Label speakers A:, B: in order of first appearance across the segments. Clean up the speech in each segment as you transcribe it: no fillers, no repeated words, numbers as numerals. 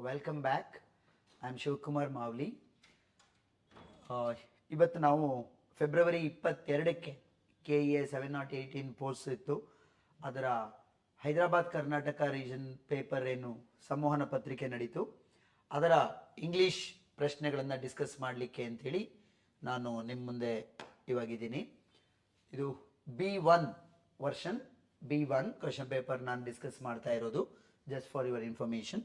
A: Welcome back. I am Shivakumar Mavli. ಇವತ್ತು ನಾವು February 22ಕ್ಕೆ KEA 718 post ಇತ್ತು. ಅದರ ಹೈದರಾಬಾದ್ ಕರ್ನಾಟಕ ರೀಜನ್ ಪೇಪರ್ ಏನು ಸಂವಹನ ಪತ್ರಿಕೆ ನಡೀತು, ಅದರ ಇಂಗ್ಲೀಷ್ ಪ್ರಶ್ನೆಗಳನ್ನು ಡಿಸ್ಕಸ್ ಮಾಡಲಿಕ್ಕೆ ಅಂಥೇಳಿ ನಾನು ನಿಮ್ಮ ಮುಂದೆ ಇವಾಗಿದ್ದೀನಿ. ಇದು B1 version, B1 question paper ನಾನು ಡಿಸ್ಕಸ್ ಮಾಡ್ತಾ ಇರೋದು, ಜಸ್ಟ್ ಫಾರ್ ಯುವರ್ ಇನ್ಫಾರ್ಮೇಷನ್.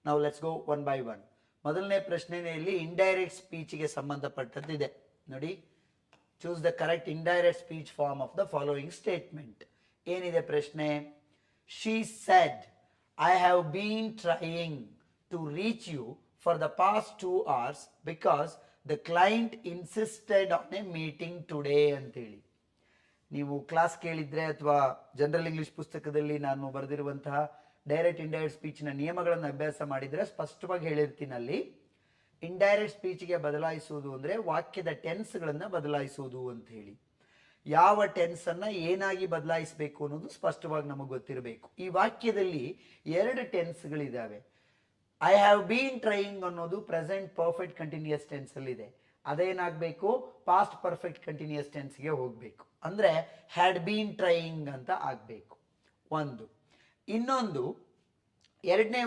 A: ನಾವು let's go one by one. ಮೊದಲನೇ ಪ್ರಶ್ನೆಯಲ್ಲಿ ಇಂಡೈರೆಕ್ಟ್ ಸ್ಪೀಚ್ಗೆ ಸಂಬಂಧಪಟ್ಟದ್ದಿದೆ ನೋಡಿ. Choose the correct indirect speech form of the following statement. ಏನಿದೆ ಪ್ರಶ್ನೆ? She said, I have been trying to reach you for the past 2 hours because the client insisted on a meeting today ಅಂತೇಳಿ. ನೀವು class ಕೇಳಿದ್ರೆ ಅಥವಾ general English ಪುಸ್ತಕದಲ್ಲಿ ನಾನು ಬರೆದಿರುವಂತಹ direct indirect ಸ್ಪೀಚ್ನ ನಿಯಮಗಳನ್ನು ಅಭ್ಯಾಸ ಮಾಡಿದರೆ ಸ್ಪಷ್ಟವಾಗಿ ಹೇಳಿರ್ತೀನಿ. ಅಲ್ಲಿ ಇಂಡೈರೆಕ್ಟ್ ಸ್ಪೀಚ್ಗೆ ಬದಲಾಯಿಸುವುದು ಅಂದರೆ ವಾಕ್ಯದ ಟೆನ್ಸ್ಗಳನ್ನು ಬದಲಾಯಿಸುವುದು ಅಂತ ಹೇಳಿ. ಯಾವ ಟೆನ್ಸನ್ನು ಏನಾಗಿ ಬದಲಾಯಿಸಬೇಕು ಅನ್ನೋದು ಸ್ಪಷ್ಟವಾಗಿ ನಮಗೆ ಗೊತ್ತಿರಬೇಕು. ಈ ವಾಕ್ಯದಲ್ಲಿ 2 ಟೆನ್ಸ್ಗಳಿದ್ದಾವೆ. ಐ ಹ್ಯಾವ್ ಬೀನ್ ಟ್ರೈಯಿಂಗ್ ಅನ್ನೋದು ಪ್ರೆಸೆಂಟ್ ಪರ್ಫೆಕ್ಟ್ ಕಂಟಿನ್ಯೂಯಸ್ ಟೆನ್ಸಲ್ಲಿದೆ. ಅದೇನಾಗಬೇಕು? ಪಾಸ್ಟ್ ಪರ್ಫೆಕ್ಟ್ ಕಂಟಿನ್ಯೂಯಸ್ ಟೆನ್ಸ್ಗೆ ಹೋಗಬೇಕು. ಅಂದರೆ ಹ್ಯಾಡ್ ಬೀನ್ ಟ್ರೈಯಿಂಗ್ ಅಂತ ಆಗಬೇಕು ಒಂದು. ಇನ್ನೊಂದು ಎರಡನೇ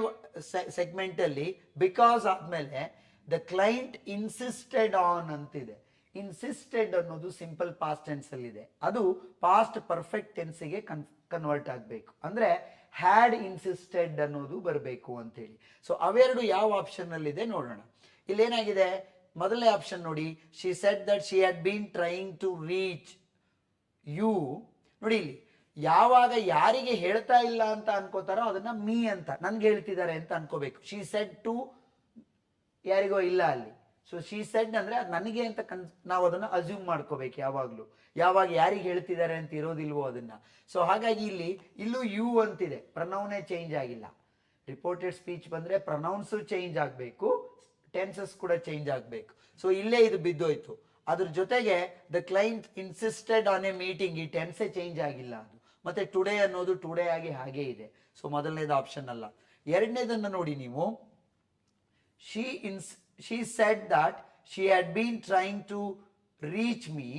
A: ಸೆಗ್ಮೆಂಟಲ್ಲಿ ಬಿಕಾಸ್ ಆದಮೇಲೆ ದ ಕ್ಲೈಂಟ್ ಇನ್ಸಿಸ್ಟೆಡ್ ಆನ್ ಅಂತಿದೆ. ಇನ್ಸಿಸ್ಟೆಡ್ ಅನ್ನೋದು ಸಿಂಪಲ್ ಪಾಸ್ಟ್ ಟೆನ್ಸಲ್ಲಿದೆ, ಅದು ಪಾಸ್ಟ್ ಪರ್ಫೆಕ್ಟ್ ಟೆನ್ಸಿಗೆ ಕನ್ವರ್ಟ್ ಆಗಬೇಕು. ಅಂದರೆ ಹ್ಯಾಡ್ ಇನ್ಸಿಸ್ಟೆಡ್ ಅನ್ನೋದು ಬರಬೇಕು ಅಂತೇಳಿ. ಸೊ ಅವೆರಡು ಯಾವ ಆಪ್ಷನ್ನಲ್ಲಿದೆ ನೋಡೋಣ. ಇಲ್ಲೇನಾಗಿದೆ? ಮೊದಲನೇ ಆಪ್ಷನ್ ನೋಡಿ, she said that she had been trying to reach you. ನೋಡಿ, ಇಲ್ಲಿ ಯಾವಾಗ ಯಾರಿಗೆ ಹೇಳ್ತಾ ಇಲ್ಲ ಅಂತ ಅನ್ಕೋತಾರೋ ಅದನ್ನ ಮೀ ಅಂತ, ನನ್ಗೆ ಹೇಳ್ತಿದ್ದಾರೆ ಅಂತ ಅನ್ಕೋಬೇಕು. ಶಿ ಸೆಡ್ ಟು ಯಾರಿಗೋ ಇಲ್ಲ ಅಲ್ಲಿ. ಸೊ ಶಿ ಸೆಡ್ ಅಂದ್ರೆ ಅದು ನನಗೆ ಅಂತ ನಾವು ಅದನ್ನ ಅಸ್ಯೂಮ್ ಮಾಡ್ಕೋಬೇಕು ಯಾವಾಗ್ಲೂ. ಯಾವಾಗ ಯಾರಿಗೆ ಹೇಳ್ತಿದ್ದಾರೆ ಅಂತ ಇರೋದಿಲ್ವೋ ಅದನ್ನ. ಸೊ ಹಾಗಾಗಿ ಇಲ್ಲೂ ಯು ಅಂತಿದೆ, ಪ್ರನೌನೇ ಚೇಂಜ್ ಆಗಿಲ್ಲ. ರಿಪೋರ್ಟೆಡ್ ಸ್ಪೀಚ್ ಬಂದ್ರೆ ಪ್ರನೌನ್ಸು ಚೇಂಜ್ ಆಗಬೇಕು, ಟೆನ್ಸಸ್ ಕೂಡ ಚೇಂಜ್ ಆಗಬೇಕು. ಸೊ ಇಲ್ಲೇ ಇದು ಬಿದ್ದೋಯ್ತು. ಅದ್ರ ಜೊತೆಗೆ the client insisted on a meeting, ಈ ಟೆನ್ಸೇ ಚೇಂಜ್ ಆಗಿಲ್ಲ ಅದು. ಮತ್ತೆ ಟುಡೇ ಅನ್ನೋದು ಟುಡೇ ಆಗಿ ಹಾಗೇ ಇದೆ. ಸೊ ಮೊದಲನೇದು ಆಪ್ಷನ್ ಅಲ್ಲ. ಎರಡನೇದನ್ನು ನೋಡಿ ನೀವು, she said that she had been trying to reach me.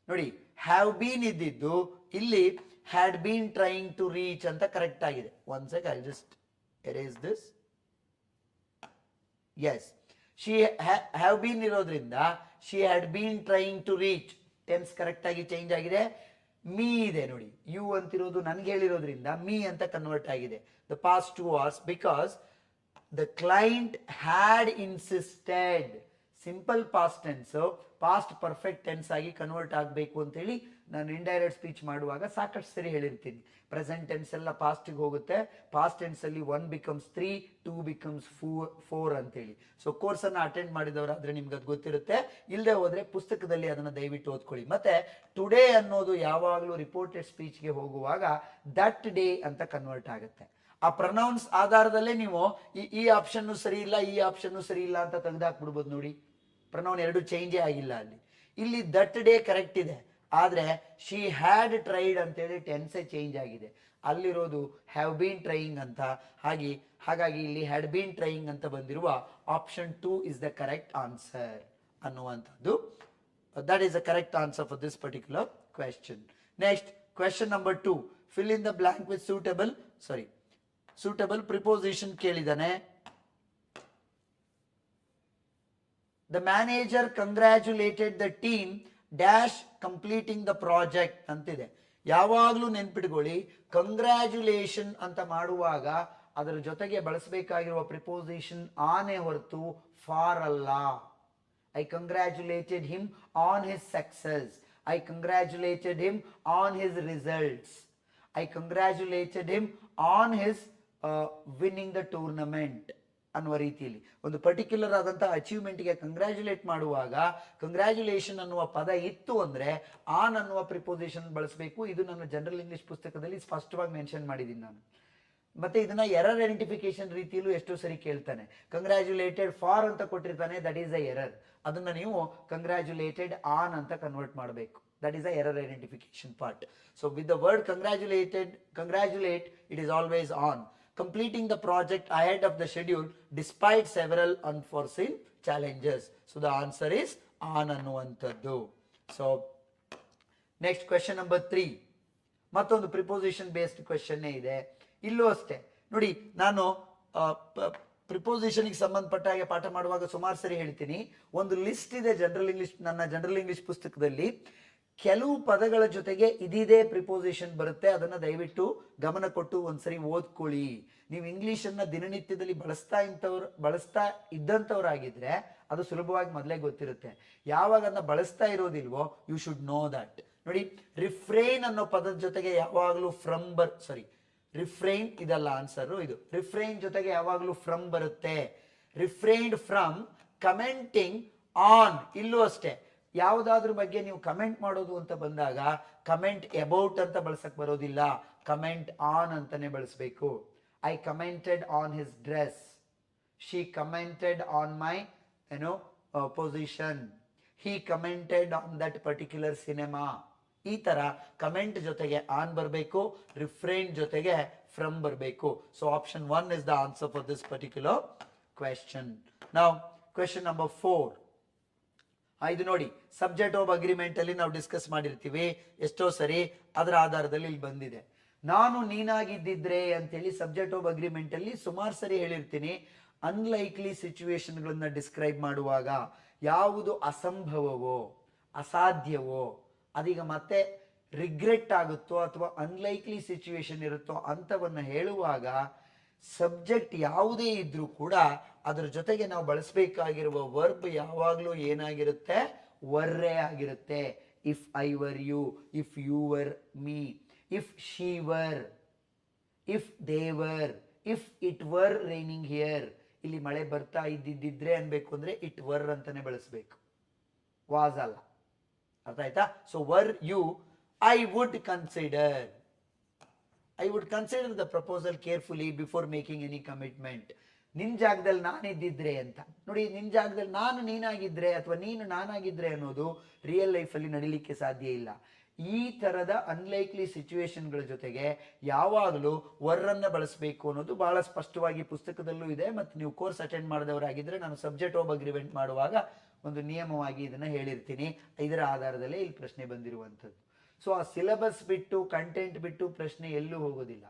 A: ನೋಡಿ, ಹ್ಯಾವ್ ಬೀನ್ ಇದ್ದಿದ್ದು ಇಲ್ಲಿ had been trying to reach ಅಂತ ಕರೆಕ್ಟ್ ಆಗಿದೆ. One sec, I just erase this. Yes, she have been ಇರೋದ್ರಿಂದ she had been trying to reach, tense correct ಆಗಿ change ಆಗಿದೆ. Me ಇದೆ ನೋಡಿ, ಯು ಅಂತಿರೋದು ನನ್ಗೆ ಹೇಳಿರೋದ್ರಿಂದ ಮೀ ಅಂತ ಕನ್ವರ್ಟ್ ಆಗಿದೆ. The past 2 hours because the client had insisted, simple past tense past perfect tense ಆಗಿ ಕನ್ವರ್ಟ್ ಆಗಬೇಕು ಅಂತೇಳಿ ನಾನು ಇಂಡೈರೆಕ್ಟ್ ಸ್ಪೀಚ್ ಮಾಡುವಾಗ ಸಾಕಷ್ಟು ಸರಿ ಹೇಳಿರ್ತೀನಿ. ಪ್ರೆಸೆಂಟ್ ಟೆನ್ಸ್ ಎಲ್ಲ ಪಾಸ್ಟಿಗೆ ಹೋಗುತ್ತೆ, ಪಾಸ್ಟ್ ಟೆನ್ಸಲ್ಲಿ 1 becomes 3, 2 becomes 4 ಅಂತೇಳಿ. ಸೊ ಕೋರ್ಸನ್ನು ಅಟೆಂಡ್ ಮಾಡಿದವರಾದರೆ ನಿಮ್ಗೆ ಅದು ಗೊತ್ತಿರುತ್ತೆ. ಇಲ್ಲದೆ ಹೋದರೆ ಪುಸ್ತಕದಲ್ಲಿ ಅದನ್ನು ದಯವಿಟ್ಟು ಓದ್ಕೊಳ್ಳಿ. ಮತ್ತೆ ಟುಡೇ ಅನ್ನೋದು ಯಾವಾಗಲೂ ರಿಪೋರ್ಟೆಡ್ ಸ್ಪೀಚ್ಗೆ ಹೋಗುವಾಗ ದಟ್ ಡೇ ಅಂತ ಕನ್ವರ್ಟ್ ಆಗುತ್ತೆ. ಆ ಪ್ರೊನೌನ್ಸ್ ಆಧಾರದಲ್ಲೇ ನೀವು ಈ ಆಪ್ಷನ್ನು ಸರಿ ಇಲ್ಲ, ಈ ಆಪ್ಷನ್ನು ಸರಿ ಇಲ್ಲ ಅಂತ ತೆಗೆದಾಕ್ಬಿಡ್ಬೋದು. ನೋಡಿ, ಪ್ರೊನೌನ್ ಎರಡು ಚೇಂಜೇ ಆಗಿಲ್ಲ ಅಲ್ಲಿ. ಇಲ್ಲಿ ದಟ್ ಡೇ ಕರೆಕ್ಟ್ ಇದೆ, ಆದರೆ ಶಿ ಹ್ಯಾಡ್ ಟ್ರೈಡ್ ಅಂತೇಳಿ ಟೆನ್ಸೇ ಚೇಂಜ್ ಆಗಿದೆ. ಅಲ್ಲಿರೋದು ಹ್ಯಾವ್ ಬೀನ್ ಟ್ರೈಯಿಂಗ್ ಅಂತ. ಹಾಗಾಗಿ ಇಲ್ಲಿ ಹ್ಯಾಡ್ ಬೀನ್ ಟ್ರೈಯಿಂಗ್ ಅಂತ ಬಂದಿರುವ option 2 is the correct answer ಅನ್ನುವಂಥದ್ದು. That is the correct answer for this particular question. Next, question number 2, fill in the blank with suitable preposition ಕೇಳಿದಾನೆ. The manager congratulated the team dash completing the project ಅಂತಿದೆ. ಯಾವಾಗಲೂ ನೆನ್ಪಿಟ್ಕೊಳ್ಳಿ, congratulation ಅಂತ ಮಾಡುವಾಗ ಅದರ ಜೊತೆಗೆ ಬಳಸಬೇಕಾಗಿರುವ preposition ಆನೆ ಹೊರತು ಫಾರ್ ಅಲ್ಲ. I congratulated him on his success, I congratulated him on his results, I congratulated him on his winning the tournament ಅನ್ನುವ ರೀತಿಯಲ್ಲಿ ಒಂದು ಪರ್ಟಿಕ್ಯುಲರ್ ಆದಂತಹ ಅಚೀವ್ಮೆಂಟ್ಗೆ ಕಂಗ್ರ್ಯಾಚುಲೇಟ್ ಮಾಡುವಾಗ ಕಂಗ್ರ್ಯಾಚುಲೇಷನ್ ಅನ್ನುವ ಪದ ಇತ್ತು ಅಂದರೆ ಆನ್ ಅನ್ನುವ ಪ್ರಿಪೋಸಿಷನ್ ಬಳಸಬೇಕು. ಇದು ನನ್ನ ಜನರಲ್ ಇಂಗ್ಲಿಷ್ ಪುಸ್ತಕದಲ್ಲಿ ಸ್ಪಷ್ಟವಾಗಿ ಮೆನ್ಷನ್ ಮಾಡಿದ್ದೀನಿ ನಾನು. ಮತ್ತೆ ಇದನ್ನ ಎರರ್ ಐಡೆಂಟಿಫಿಕೇಶನ್ ರೀತಿಯಲ್ಲೂ ಎಷ್ಟೋ ಸರಿ ಕೇಳ್ತಾನೆ. ಕಂಗ್ರ್ಯಾಚುಲೇಟೆಡ್ ಫಾರ್ ಅಂತ ಕೊಟ್ಟಿರ್ತಾನೆ, ದಟ್ ಈಸ್ ಅ ಎರರ್. ಅದನ್ನ ನೀವು ಕಂಗ್ರ್ಯಾಚುಲೇಟೆಡ್ ಆನ್ ಅಂತ ಕನ್ವರ್ಟ್ ಮಾಡಬೇಕು. That is the error identification part. So with the word congratulate, it is always on. completing the project ahead of the schedule despite several unforeseen challenges. So the answer is on ಅನ್ನುವಂಥದ್ದು. So next question number 3, ಮತ್ತೊಂದು preposition based ಕ್ವೆಶನ್ನೇ ಇದೆ. ಇಲ್ಲೂ ಅಷ್ಟೇ ನೋಡಿ, ನಾನು ಪ್ರಿಪೋಸಿಷನ್ಗೆ ಸಂಬಂಧಪಟ್ಟ ಹಾಗೆ ಪಾಠ ಮಾಡುವಾಗ ಸುಮಾರು ಸರಿ ಹೇಳ್ತೀನಿ, ಒಂದು ಲಿಸ್ಟ್ ಇದೆ ಜನರಲ್ ಇಂಗ್ಲಿಷ್, ನನ್ನ ಜನರಲ್ ಇಂಗ್ಲಿಷ್ ಪುಸ್ತಕದಲ್ಲಿ ಕೆಲವು ಪದಗಳ ಜೊತೆಗೆ ಇದಿದೆ ಪ್ರಿಪೋಸಿಷನ್ ಬರುತ್ತೆ. ಅದನ್ನ ದಯವಿಟ್ಟು ಗಮನ ಕೊಟ್ಟು ಒಂದ್ಸರಿ ಓದ್ಕೊಳ್ಳಿ. ನೀವು ಇಂಗ್ಲಿಷನ್ನ ದಿನನಿತ್ಯದಲ್ಲಿ ಬಳಸ್ತಾ ಇದ್ದಂಥವ್ರಾಗಿದ್ರೆ ಅದು ಸುಲಭವಾಗಿ ಮೊದಲೇ ಗೊತ್ತಿರುತ್ತೆ. ಯಾವಾಗ ಅದನ್ನ ಬಳಸ್ತಾ ಇರೋದಿಲ್ವೋ ಯು ಶುಡ್ ನೋ ದಟ್. ನೋಡಿ, ರಿಫ್ರೇನ್ ಅನ್ನೋ ಪದದ ಜೊತೆಗೆ ಯಾವಾಗಲೂ ರಿಫ್ರೈನ್ ಇದಲ್ಲ ಆನ್ಸರ್, ಇದು ರಿಫ್ರೈನ್ ಜೊತೆಗೆ ಯಾವಾಗಲೂ ಫ್ರಮ್ ಬರುತ್ತೆ. ರಿಫ್ರೈನ್ಡ್ ಫ್ರಮ್ ಕಮೆಂಟಿಂಗ್ ಆನ್, ಇಲ್ಲೂ ಅಷ್ಟೇ ಯಾವುದಾದ್ರ ಬಗ್ಗೆ ನೀವು ಕಮೆಂಟ್ ಮಾಡೋದು ಅಂತ ಬಂದಾಗ ಕಮೆಂಟ್ ಅಬೌಟ್ ಅಂತ ಬಳಸಕ್ ಬರೋದಿಲ್ಲ, ಕಮೆಂಟ್ ಆನ್ ಅಂತಾನೆ ಬಳಸಬೇಕು. I commented on his dress, she commented on my position, he commented on that particular cinema. ಈ ತರ ಕಮೆಂಟ್ ಜೊತೆಗೆ ಆನ್ ಬರಬೇಕು, ರಿಫ್ರೈನ್ ಜೊತೆಗೆ ಫ್ರಮ್ ಬರಬೇಕು. So option 1 is the answer for this particular question. Now question number 4. ಇದು ನೋಡಿ, subject of agreement ಅಲ್ಲಿ ನಾವು ಡಿಸ್ಕಸ್ ಮಾಡಿರ್ತೀವಿ ಎಷ್ಟೋ ಸರಿ, ಅದರ ಆಧಾರದಲ್ಲಿ ಇಲ್ಲಿ ಬಂದಿದೆ. ನಾನು ನೀನಾಗಿದ್ದಿದ್ರೆ ಅಂತೇಳಿ ಸಬ್ಜೆಕ್ಟ್ ಆಫ್ ಅಗ್ರಿಮೆಂಟ್ ಅಲ್ಲಿ ಸುಮಾರು ಸರಿ ಹೇಳಿರ್ತೀನಿ. ಅನ್ಲೈಕ್ಲಿ ಸಿಚುವೇಶನ್ಗಳನ್ನ ಡಿಸ್ಕ್ರೈಬ್ ಮಾಡುವಾಗ ಯಾವುದು ಅಸಂಭವವೋ ಅಸಾಧ್ಯವೋ ಅದೀಗ ಮತ್ತೆ ರಿಗ್ರೆಟ್ ಆಗುತ್ತೋ ಅಥವಾ ಅನ್ಲೈಕ್ಲಿ ಸಿಚುವೇಶನ್ ಇರುತ್ತೋ ಅಂತವನ್ನ ಹೇಳುವಾಗ ಸಬ್ಜೆಕ್ಟ್ ಯಾವುದೇ ಇದ್ರೂ ಕೂಡ ಅದರ ಜೊತೆಗೆ ನಾವು ಬಳಸಬೇಕಾಗಿರುವ ವರ್ಬ್ ಯಾವಾಗಲೂ ಏನಾಗಿರುತ್ತೆ, ವರ್ರೇ ಆಗಿರುತ್ತೆ. If I were you, if you were me, if she were, if they were, if it were raining here. ಇಲ್ಲಿ ಮಳೆ ಬರ್ತಾ ಇದ್ದಿದ್ರೆ ಅನ್ಬೇಕು ಅಂದ್ರೆ ಇಟ್ ವರ್ ಅಂತಾನೆ ಬಳಸಬೇಕು, ವಾಸ್ ಅಲ್ಲ. ಅರ್ಥ ಆಯ್ತಾ? So were you, I would consider the proposal carefully before making any commitment. ನಿನ್ ಜಾಗದಲ್ಲಿ ನಾನಿದ್ದಿದ್ರೆ ಅಂತ ನೋಡಿ, ನಿನ್ ಜಾಗದಲ್ಲಿ ನಾನು ನೀನಾಗಿದ್ರೆ ಅಥವಾ ನೀನು ನಾನಾಗಿದ್ರೆ ಅನ್ನೋದು ರಿಯಲ್ ಲೈಫ್ ಅಲ್ಲಿ ನಡಿಲಿಕ್ಕೆ ಸಾಧ್ಯ ಇಲ್ಲ. ಈ ತರದ ಅನ್ಲೈಕ್ಲಿ ಸಿಚುವೇಶನ್ಗಳ ಜೊತೆಗೆ ಯಾವಾಗಲೂ ವರ್ರನ್ನ ಬಳಸಬೇಕು ಅನ್ನೋದು ಬಹಳ ಸ್ಪಷ್ಟವಾಗಿ ಪುಸ್ತಕದಲ್ಲೂ ಇದೆ. ಮತ್ತು ನೀವು ಕೋರ್ಸ್ ಅಟೆಂಡ್ ಮಾಡಿದವರಾಗಿದ್ರೆ ನಾನು ಸಬ್ಜೆಕ್ಟ್ ಆಫ್ ಅಗ್ರಿಮೆಂಟ್ ಮಾಡುವಾಗ ಒಂದು ನಿಯಮವಾಗಿ ಇದನ್ನ ಹೇಳಿರ್ತೀನಿ. ಇದರ ಆಧಾರದಲ್ಲೇ ಇಲ್ಲಿ ಪ್ರಶ್ನೆ ಬಂದಿರುವಂಥದ್ದು. ಸೊ ಆ ಸಿಲೆಬಸ್ ಬಿಟ್ಟು ಕಂಟೆಂಟ್ ಬಿಟ್ಟು ಪ್ರಶ್ನೆ ಎಲ್ಲೂ ಹೋಗೋದಿಲ್ಲ.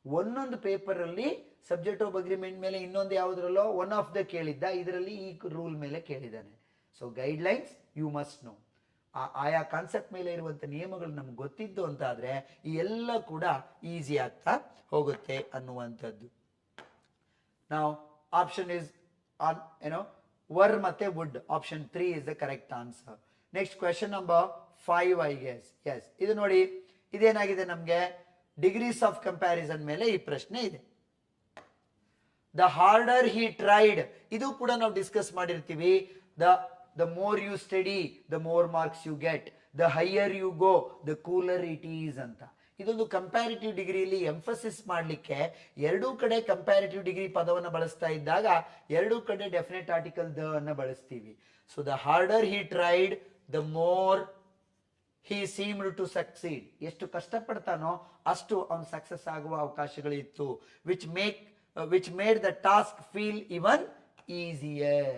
A: ಒಂದೊಂದು ಪೇಪರ್ ಅಲ್ಲಿ ಸಬ್ಜೆಕ್ಟ್ ಆಫ್ ಅಗ್ರಿಮೆಂಟ್ ಮೇಲೆ ಇನ್ನೊಂದು ಯಾವುದ್ರಲ್ಲೋ ಒನ್ ಆಫ್ ದ ಕೇಳಿದ್ದ, ಇದರಲ್ಲಿ ಈ ರೂಲ್ ಮೇಲೆ ಕೇಳಿದ್ದಾನೆ. So guidelines you must know. ಆಯಾ ಕಾನ್ಸೆಪ್ಟ್ ಮೇಲೆ ಇರುವಂತ ನಿಯಮಗಳು ನಮ್ಗೆ ಗೊತ್ತಿದ್ದು ಅಂತ ಆದ್ರೆ ಈ ಎಲ್ಲ ಕೂಡ ಈಸಿ ಆಗ್ತಾ ಹೋಗುತ್ತೆ ಅನ್ನುವಂಥದ್ದು. ನಾವು ಆಪ್ಷನ್ ಇಸ್ ಆನ್ ವರ್ ಮತ್ತೆ would, option 3 is the correct answer. Next question number 5 I guess. Yes, ಇದು ನೋಡಿ, ಇದೇನಾಗಿದೆ ನಮ್ಗೆ ಡಿಗ್ರೀಸ್ ಆಫ್ ಕಂಪ್ಯಾರಿಸನ್ ಮೇಲೆ ಈ ಪ್ರಶ್ನೆ ಇದೆ. ದ ಹಾರ್ಡರ್ ಹಿ ಟ್ರೈಡ್, ಇದು ಕೂಡ ನಾವು ಡಿಸ್ಕಸ್ ಮಾಡಿರ್ತೀವಿ. The more you study the more marks you get, the higher you go the cooler it is ಅಂತ. ಇದೊಂದು ಕಂಪ್ಯಾರಿಟಿವ್ ಡಿಗ್ರಿಯಲ್ಲಿ ಎಂಫಸಿಸ್ ಮಾಡಲಿಕ್ಕೆ ಎರಡೂ ಕಡೆ ಕಂಪ್ಯಾರಿಟಿವ್ ಡಿಗ್ರಿ ಪದವನ್ನು ಬಳಸ್ತಾ ಇದ್ದಾಗ ಎರಡೂ ಕಡೆ ಡೆಫಿನೆಟ್ ಆರ್ಟಿಕಲ್ ದ ಅನ್ನ ಬಳಸ್ತೀವಿ. So the order he tried the more he seemed to succeed. ಎಷ್ಟು ಕಷ್ಟಪಡ್ತಾನೋ ಅಷ್ಟು ಅವನು ಸಕ್ಸಸ್ ಆಗುವ ಅವಕಾಶಗಳಿತ್ತು. which made the task feel even easier.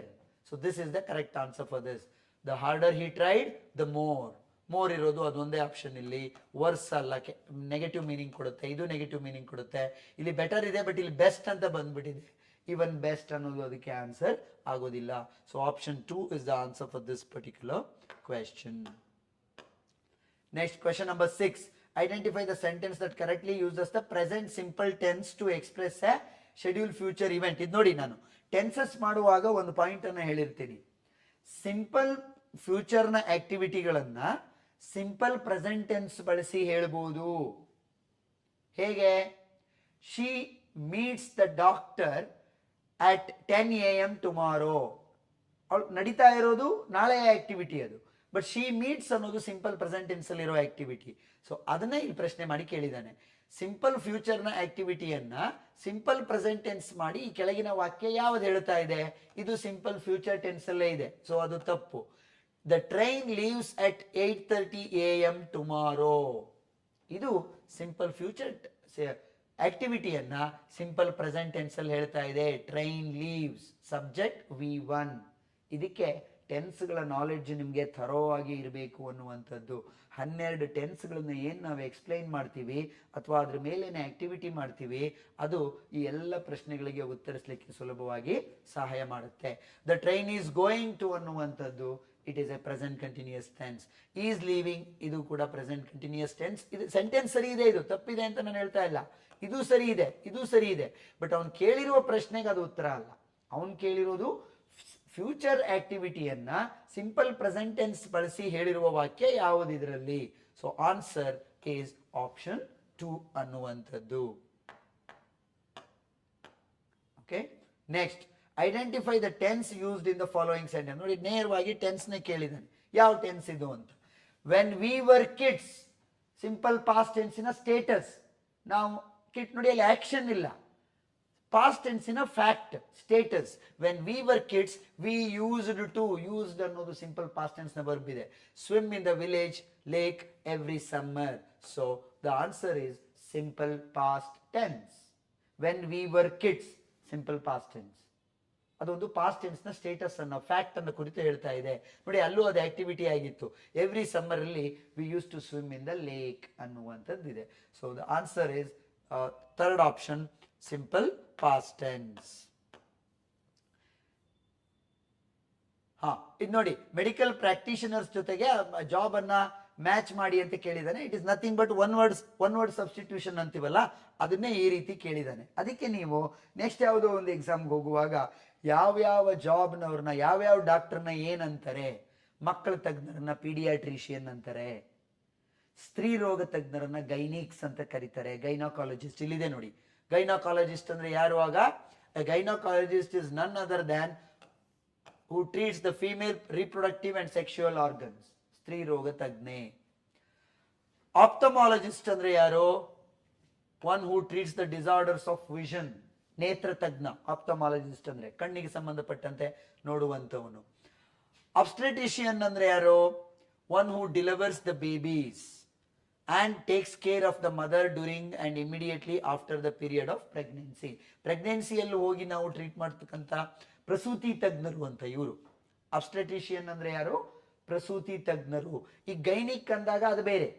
A: So this is the correct answer for this. The harder he tried, the more ಇರೋದು ಅದೊಂದೇ option. ಇಲ್ಲಿ verse ಅಲ್ಲ, negative meaning ಕೊಡುತ್ತೆ, ಇದು ನೆಗೆಟಿವ್ ಮೀನಿಂಗ್ ಕೊಡುತ್ತೆ. ಇಲ್ಲಿ ಬೆಟರ್ ಇದೆ, ಬಟ್ ಇಲ್ಲಿ ಬೆಸ್ಟ್ ಅಂತ ಬಂದ್ಬಿಟ್ಟಿದೆ. ಈವನ್ ಬೆಸ್ಟ್ ಅನ್ನೋದು ಅದಕ್ಕೆ ಆನ್ಸರ್ ಆಗೋದಿಲ್ಲ. So option 2 is the answer for this particular question. Next, question number 6. Identify the sentence that correctly uses the present simple tense to express a scheduled future event. ಇದು ನೋಡಿ, ನಾನು tenses ಮಾಡುವಾಗ ಒಂದು point ಅನ್ನು ಹೇಳಿರ್ತೀನಿ. Simple ಫ್ಯೂಚರ್ನ ಆಕ್ಟಿವಿಟಿಗಳನ್ನ simple present tense ಬಳಸಿ ಹೇಳ್ಬೋದು. ಹೇಗೆ? She meets the doctor at 10 AM tomorrow. ಅವಳು ನಡೀತಾ ಇರೋದು ನಾಳೆಯ ಆಕ್ಟಿವಿಟಿ ಅದು. ಬಟ್ ಶಿ ಮೀಟ್ಸ್ ಅನ್ನೋದು ಸಿಂಪಲ್ ಪ್ರೆಸೆಂಟ್ ಟೆನ್ಸ್ ಅಲ್ಲಿ ಇರೋ ಆಕ್ಟಿವಿಟಿ. ಸೊ ಅದನ್ನೇ ಇಲ್ಲಿ ಪ್ರಶ್ನೆ ಮಾಡಿ ಕೇಳಿದ್ದಾನೆ. ಸಿಂಪಲ್ ಫ್ಯೂಚರ್ನ ಆಕ್ಟಿವಿಟಿಯನ್ನ ಸಿಂಪಲ್ ಪ್ರೆಸೆಂಟ್ ಟೆನ್ಸ್ ಮಾಡಿ ಈ ಕೆಳಗಿನ ವಾಕ್ಯ ಯಾವ್ದು ಹೇಳ್ತಾ ಇದೆ? ಇದು ಸಿಂಪಲ್ ಫ್ಯೂಚರ್ ಟೆನ್ಸ್ ಅಲ್ಲೇ ಇದೆ. ಸೊ ಅದು ತಪ್ಪು. The train leaves at 8:30 AM tomorrow. ಇದು ಸಿಂಪಲ್ ಫ್ಯೂಚರ್ ಆಕ್ಟಿವಿಟಿಯನ್ನ ಸಿಂಪಲ್ ಪ್ರೆಸೆಂಟ್ ಟೆನ್ಸ್ ಅಲ್ಲಿ ಹೇಳ್ತಾ ಇದೆ. Train leaves, subject V1. ಇದಕ್ಕೆ ಟೆನ್ಸ್ಗಳ ನಾಲೆಡ್ಜ್ ನಿಮಗೆ ಥರೋ ಆಗಿ ಇರಬೇಕು ಅನ್ನುವಂಥದ್ದು. 12 ಟೆನ್ಸ್ಗಳನ್ನ ಏನು ನಾವು ಎಕ್ಸ್ಪ್ಲೈನ್ ಮಾಡ್ತೀವಿ ಅಥವಾ ಅದ್ರ ಮೇಲೇನೆ ಆಕ್ಟಿವಿಟಿ ಮಾಡ್ತೀವಿ, ಅದು ಈ ಎಲ್ಲ ಪ್ರಶ್ನೆಗಳಿಗೆ ಉತ್ತರಿಸಲಿಕ್ಕೆ ಸುಲಭವಾಗಿ ಸಹಾಯ ಮಾಡುತ್ತೆ. The train is going to ಅನ್ನುವಂಥದ್ದು it is a present continuous tense. Is leaving ಇದು ಕೂಡ ಪ್ರೆಸೆಂಟ್ ಕಂಟಿನ್ಯೂಸ್ ಟೆನ್ಸ್. ಇದು ಸೆಂಟೆನ್ಸ್ ಸರಿ ಇದೆ, ಇದು ತಪ್ಪಿದೆ ಅಂತ ನಾನು ಹೇಳ್ತಾ ಇಲ್ಲ. ಇದು ಸರಿ ಇದೆ, ಇದು ಸರಿ ಇದೆ. ಬಟ್ ಅವನು ಕೇಳಿರುವ ಪ್ರಶ್ನೆಗೆ ಅದು ಉತ್ತರ ಅಲ್ಲ. ಅವನು ಕೇಳಿರೋದು ಫ್ಯೂಚರ್ ಆಕ್ಟಿವಿಟಿಯನ್ನ ಸಿಂಪಲ್ ಪ್ರೆಸೆಂಟ್ ಟೆನ್ಸ್ ಬಳಸಿ ಹೇಳಿರುವ ವಾಕ್ಯ ಯಾವುದು ಇದರಲ್ಲಿ. ಸೊ ಆನ್ಸರ್ ಈಸ್ ಆಪ್ಷನ್ 2 ಅನ್ನುವಂಥದ್ದು. Okay, next identify the tense used in the following sentence. ನೋಡಿ, ನೇರವಾಗಿ ಟೆನ್ಸ್ ನೇ ಕೇಳಿದ್ದಾನೆ. ಯಾವ ಟೆನ್ಸ್ ಇದು ಅಂತ. When we were kids, simple past ಟೆನ್ಸಿನ ಸ್ಟೇಟಸ್. ನಾವು ಕಿಡ್ ನೋಡಿ, ಅಲ್ಲಿ ಆಕ್ಷನ್ ಇಲ್ಲ. ಪಾಸ್ಟ್ ಟೆನ್ಸಿನ fact, status. When we were kids we used to. Used ಅನ್ನೋದು ಸಿಂಪಲ್ ಪಾಸ್ಟ್ ಟೆನ್ಸ್ ನ ವರ್ಬ್ ಇದೆ. Swim in the village lake every summer. So the answer is simple past tense. When we were kids, simple past tense. ಅದೊಂದು past tense ನ status ಅನ್ನ, fact ಅನ್ನು ಕುರಿತು ಹೇಳ್ತಾ ಇದೆ. ನೋಡಿ, ಅಲ್ಲೂ ಅದು ಆಕ್ಟಿವಿಟಿ ಆಗಿತ್ತು. ಎವ್ರಿ ಸಮ್ಮರ್ ಅಲ್ಲಿ we use to swim in the lake ಅನ್ನುವಂಥದ್ದಿದೆ. So the answer is third option, simple past tense. ಇದು ನೋಡಿ, ಮೆಡಿಕಲ್ ಪ್ರಾಕ್ಟೀಷನರ್ಸ್ ಜೊತೆಗೆ ಜಾಬ್ ಅನ್ನ ಮ್ಯಾಚ್ ಮಾಡಿ ಅಂತ ಕೇಳಿದಾನೆ. It is nothing but one word substitution ಅಂತೀವಲ್ಲ, ಅದನ್ನೇ ಈ ರೀತಿ ಕೇಳಿದಾನೆ. ಅದಕ್ಕೆ ನೀವು ನೆಕ್ಸ್ಟ್ ಯಾವುದೋ ಒಂದು ಎಕ್ಸಾಮ್ಗೆ ಹೋಗುವಾಗ ಯಾವ್ಯಾವ ಜಾಬ್ನವ್ರನ್ನ, ಯಾವ್ಯಾವ ಡಾಕ್ಟರ್ನ ಏನಂತಾರೆ. ಮಕ್ಕಳ ತಜ್ಞರನ್ನ ಪೀಡಿಯಾಟ್ರಿಷಿಯನ್ ಅಂತಾರೆ. ಸ್ತ್ರೀ ರೋಗ ತಜ್ಞರನ್ನ ಗೈನಿಕ್ಸ್ ಅಂತ ಕರೀತಾರೆ, ಗೈನಕಾಲಜಿಸ್ಟ್. ಇಲ್ಲಿದೆ ನೋಡಿ, ಗೈನಕಾಲಜಿಸ್ಟ್ ಅಂದ್ರೆ ಯಾರು? ಆಗ ಗೈನಕಾಲಜಿಸ್ಟ್ ಇಸ್ ನನ್ other than who treats the female reproductive and sexual organs. ಸ್ತ್ರೀ ರೋಗ ತಜ್ಞೆ. ಆಪ್ಥಮಾಲಜಿಸ್ಟ್ ಅಂದ್ರೆ ಯಾರು? One who treats the disorders of vision. ನೇತ್ರ ತಜ್ಞ ಆಪ್ಥಮಾಲಜಿಸ್ಟ್ ಅಂದ್ರೆ, ಕಣ್ಣಿಗೆ ಸಂಬಂಧಪಟ್ಟಂತೆ ನೋಡುವಂತವನು. ಅಬ್ಸ್ಟೆಟ್ರಿಷಿಯನ್ ಅಂದ್ರೆ ಯಾರು? One who delivers the babies and takes care of the mother during and immediately after the period of pregnancy. ಪ್ರೆಗ್ನೆನ್ಸಿಯಲ್ಲಿ ಹೋಗಿ ನಾವು ಟ್ರೀಟ್ ಮಾಡ್ತಕ್ಕಂಥ ಪ್ರಸೂತಿ ತಜ್ಞರು ಅಂತ ಇವರು. ಅಬ್ಸ್ಟೆಟ್ರಿಷಿಯನ್ ಅಂದ್ರೆ ಯಾರು? ಪ್ರಸೂತಿ ತಜ್ಞರು. ಈ ಗೈನಿಕ್ ಅಂದಾಗ ಅದು ಬೇರೆ,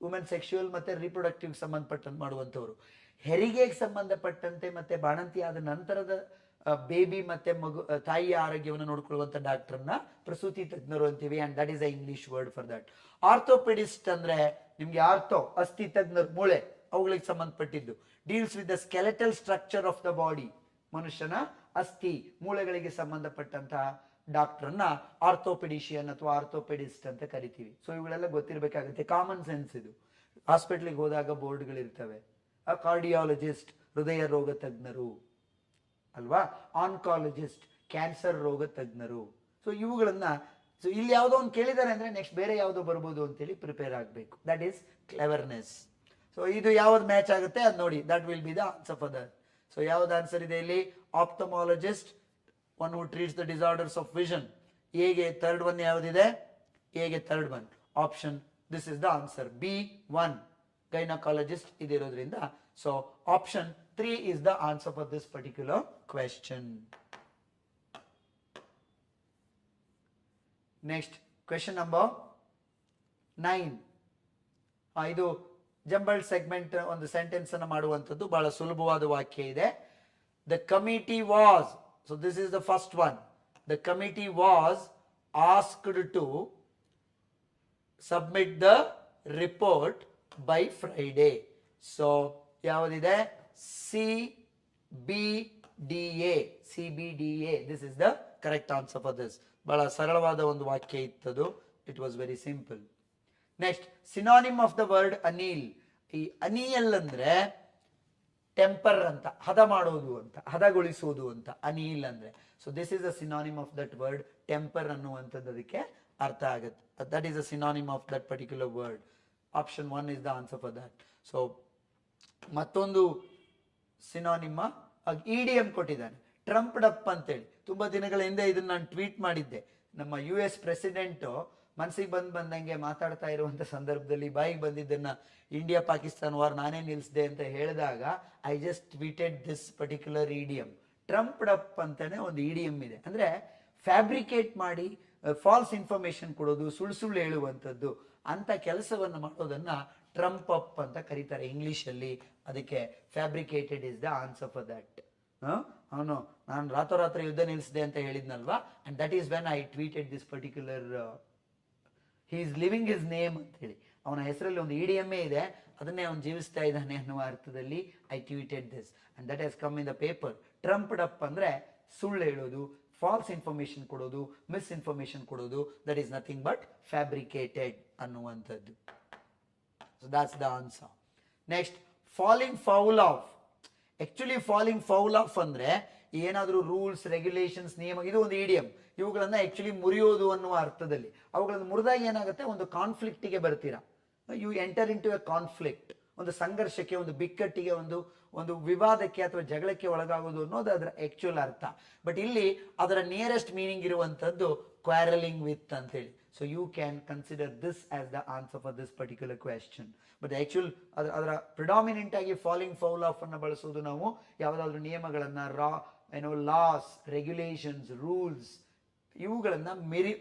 A: ವುಮೆನ್ ಸೆಕ್ಷುವಲ್ ಮತ್ತೆ ರಿಪ್ರೊಡಕ್ಟಿವ್ ಸಂಬಂಧಪಟ್ಟಂತೆ ಮಾಡುವಂಥವ್ರು. ಹೆರಿಗೆಗೆ ಸಂಬಂಧಪಟ್ಟಂತೆ ಮತ್ತೆ ಬಾಣಂತಿ ಆದ ನಂತರದ ಬೇಬಿ ಮತ್ತೆ ಮಗು, ತಾಯಿಯ ಆರೋಗ್ಯವನ್ನು ನೋಡ್ಕೊಳ್ಳುವಂಥ ಡಾಕ್ಟರ್ನ ಪ್ರಸೂತಿ ತಜ್ಞರು ಅಂತೀವಿ. And that is a English word for that. Orthopedist ಅಂದ್ರೆ ನಿಮ್ಗೆ ಆರ್ಥೋ, ಅಸ್ಥಿ ತಜ್ಞರು, ಮೂಳೆ ಅವುಗಳಿಗೆ ಸಂಬಂಧಪಟ್ಟಿದ್ದು. Deals with the skeletal structure of the body. ಮನುಷ್ಯನ ಅಸ್ಥಿ ಮೂಳೆಗಳಿಗೆ ಸಂಬಂಧಪಟ್ಟಂತಹ ಡಾಕ್ಟರ್ನ ಆರ್ಥೋಪೆಡಿಷಿಯನ್ ಅಥವಾ ಆರ್ಥೋಪೆಡಿಸ್ಟ್ ಅಂತ ಕರಿತೀವಿ. ಸೊ ಇವುಗಳೆಲ್ಲ ಗೊತ್ತಿರಬೇಕಾಗುತ್ತೆ, ಕಾಮನ್ ಸೆನ್ಸ್ ಇದು. ಹಾಸ್ಪಿಟ್ಲಿಗೆ ಹೋದಾಗ ಬೋರ್ಡ್ಗಳಿರ್ತವೆ. ಕಾರ್ಡಿಯಾಲಜಿಸ್ಟ್ ಹೃದಯ ರೋಗ ತಜ್ಞರು ಅಲ್ವಾ. ಆನ್ಕಾಲಜಿಸ್ಟ್ ಕ್ಯಾನ್ಸರ್ ರೋಗ ತಜ್ಞರು. ಸೊ ಇವುಗಳನ್ನ, ಸೊ ಇಲ್ಲಿ ಯಾವುದೋ ಒಂದು ಕೇಳಿದ್ದಾರೆ ಅಂದ್ರೆ ನೆಕ್ಸ್ಟ್ ಬೇರೆ ಯಾವುದೋ ಬರ್ಬೋದು ಅಂತೇಳಿ ಪ್ರಿಪೇರ್ ಆಗಬೇಕು. That is cleverness. ಸೊ ಇದು ಯಾವ್ದು ಮ್ಯಾಚ್ ಆಗುತ್ತೆ ಅದು ನೋಡಿ, that will be the answer for that. So ಯಾವ್ದು ಆನ್ಸರ್ ಇದೆ ಇಲ್ಲಿ? Ophthalmologist, one who treats the disorders of vision. ಎಗೆ ಥರ್ಡ್ ಒನ್ ಯಾವುದಿದೆ? ಎಗೆ third one option, this is the answer B1. Gynaecologist ಇದಿರೋದ್ರಿಂದ so option 3 is the answer for this particular question. Next, question number 9. ಇದು jumbled segment ಒಂದು sentence ಅನ್ನು ಮಾಡುವಂಥದ್ದು. ಬಹಳ ಸುಲಭವಾದ ವಾಕ್ಯ ಇದೆ. The committee was, so this is the first one. The committee was asked to submit the report by Friday. So ಯಾವುದಿದೆ? CBDA. This is the correct answer for this. ಬಹಳ ಸರಳವಾದ ಒಂದು ವಾಕ್ಯ ಇತ್ತದು. It was very simple. Next, synonym of the word anil. ಈ ಅನಿಯಲ್ ಅಂದ್ರೆ temper ಅಂತ, ಹದ ಮಾಡೋದು ಅಂತ, ಹದಗೊಳಿಸೋದು ಅಂತ ಅನಿಲ್ ಅಂದ್ರೆ. So this is a synonym of that word. Temper ಅನ್ನುವಂಥದ್ದು ಅದಕ್ಕೆ ಅರ್ಥ ಆಗುತ್ತೆ. That is a synonym of that particular word. Option 1 is the answer for that. So ಮತ್ತೊಂದು ಸಿನಾನಿಮ್ ಇಡಿಎಂ ಕೊಟ್ಟಿದ್ದಾನೆ, ಟ್ರಂಪ್ಡ್ ಅಪ್ ಅಂತೇಳಿ. ತುಂಬಾ ದಿನಗಳ ಹಿಂದೆ ಇದನ್ನ ನಾನು ಟ್ವೀಟ್ ಮಾಡಿದ್ದೆ. ನಮ್ಮ US ಪ್ರೆಸಿಡೆಂಟ್ ಮನಸ್ಸಿಗೆ ಬಂದಂಗೆ ಮಾತಾಡ್ತಾ ಇರುವಂಥ ಸಂದರ್ಭದಲ್ಲಿ ಬಾಯಿಗೆ ಬಂದಿದ್ದನ್ನು ಇಂಡಿಯಾ ಪಾಕಿಸ್ತಾನ್ ವಾರ್ ನಾನೇ ನಿಲ್ಲಿಸಿದೆ ಅಂತ ಹೇಳಿದಾಗ I just tweeted this particular idiom. Trumped up ಅಂತಾನೆ ಒಂದು ಇಡಿಯಮ್ ಇದೆ. ಅಂದರೆ ಫ್ಯಾಬ್ರಿಕೇಟ್ ಮಾಡಿ ಫಾಲ್ಸ್ ಇನ್ಫಾರ್ಮೇಶನ್ ಕೊಡೋದು, ಸುಳ್ಳು ಹೇಳುವಂಥದ್ದು ಅಂತ ಕೆಲಸವನ್ನು ಮಾಡೋದನ್ನು ಟ್ರಂಪ್ ಅಪ್ ಅಂತ ಕರೀತಾರೆ ಇಂಗ್ಲೀಷಲ್ಲಿ. ಅದಕ್ಕೆ fabricated is the answer for that. ಅವನು ನಾನು ರಾತ್ರೋರಾತ್ರಿ ಯುದ್ಧ ನಿಲ್ಲಿಸಿದೆ ಅಂತ ಹೇಳಿದ್ನಲ್ವಾ, and that is when I tweeted this particular he is living his name ಅಂತೇಳಿ. ಅವನ ಹೆಸರಲ್ಲಿ ಒಂದು ಇಡಿಯಮ್ಮೇ ಇದೆ, ಅದನ್ನೇ ಅವನು ಜೀವಿಸ್ತಾ ಇದ್ದಾನೆ ಅನ್ನುವ ಅರ್ಥದಲ್ಲಿ I tweeted this and that has come in the paper. Trumped up ಅಂದರೆ ಸುಳ್ಳು ಹೇಳೋದು, ಫಾಲ್ಸ್ ಇನ್ಫಾರ್ಮೇಶನ್ ಕೊಡೋದು, ಮಿಸ್ಇನ್ಫಾರ್ಮೇಶನ್ ಕೊಡೋದು, that is nothing but fabricated ಅನ್ನುವಂಥದ್ದು. So that's the answer. Next, falling foul of. Actually falling foul of ಅಂದರೆ ಏನಾದರೂ rules, regulations, ನಿಯಮ, ಇದು ಒಂದು ಇಡಿಯಮ್. ಇವುಗಳನ್ನು ಆಕ್ಚುಲಿ ಮುರಿಯೋದು ಅನ್ನುವ ಅರ್ಥದಲ್ಲಿ. ಅವುಗಳನ್ನು ಮುರಿದಾಗ ಏನಾಗುತ್ತೆ, ಒಂದು ಕಾನ್ಫ್ಲಿಕ್ಟಿಗೆ ಬರ್ತೀರಾ. You enter into a conflict, ಒಂದು ಸಂಘರ್ಷಕ್ಕೆ, ಒಂದು ಬಿಕ್ಕಟ್ಟಿಗೆ, ಒಂದು ವಿವಾದಕ್ಕೆ ಅಥವಾ ಜಗಳಕ್ಕೆ ಒಳಗಾಗೋದು ಅನ್ನೋದು ಅದರ ಆಕ್ಚುಯಲ್ ಅರ್ಥ. ಬಟ್ ಇಲ್ಲಿ ಅದರ ನಿಯರೆಸ್ಟ್ ಮೀನಿಂಗ್ ಇರುವಂಥದ್ದು ಕ್ವಾರಲಿಂಗ್ ವಿತ್ ಅಂತೇಳಿ. So you can consider this as the answer for this particular question. But actual ಅದರ ಪ್ರಿಡಾಮಿನೆಂಟ್ ಆಗಿ ಫಾಲಿಂಗ್ ಫೌಲ್ ಆಫ್ ಅನ್ನು ಬಳಸೋದು ನಾವು ಯಾವುದಾದ್ರೂ ನಿಯಮಗಳನ್ನು, ಲಾಸ್, ರೆಗ್ಯುಲೇಷನ್ಸ್, ರೂಲ್ಸ್ ಇವುಗಳನ್ನು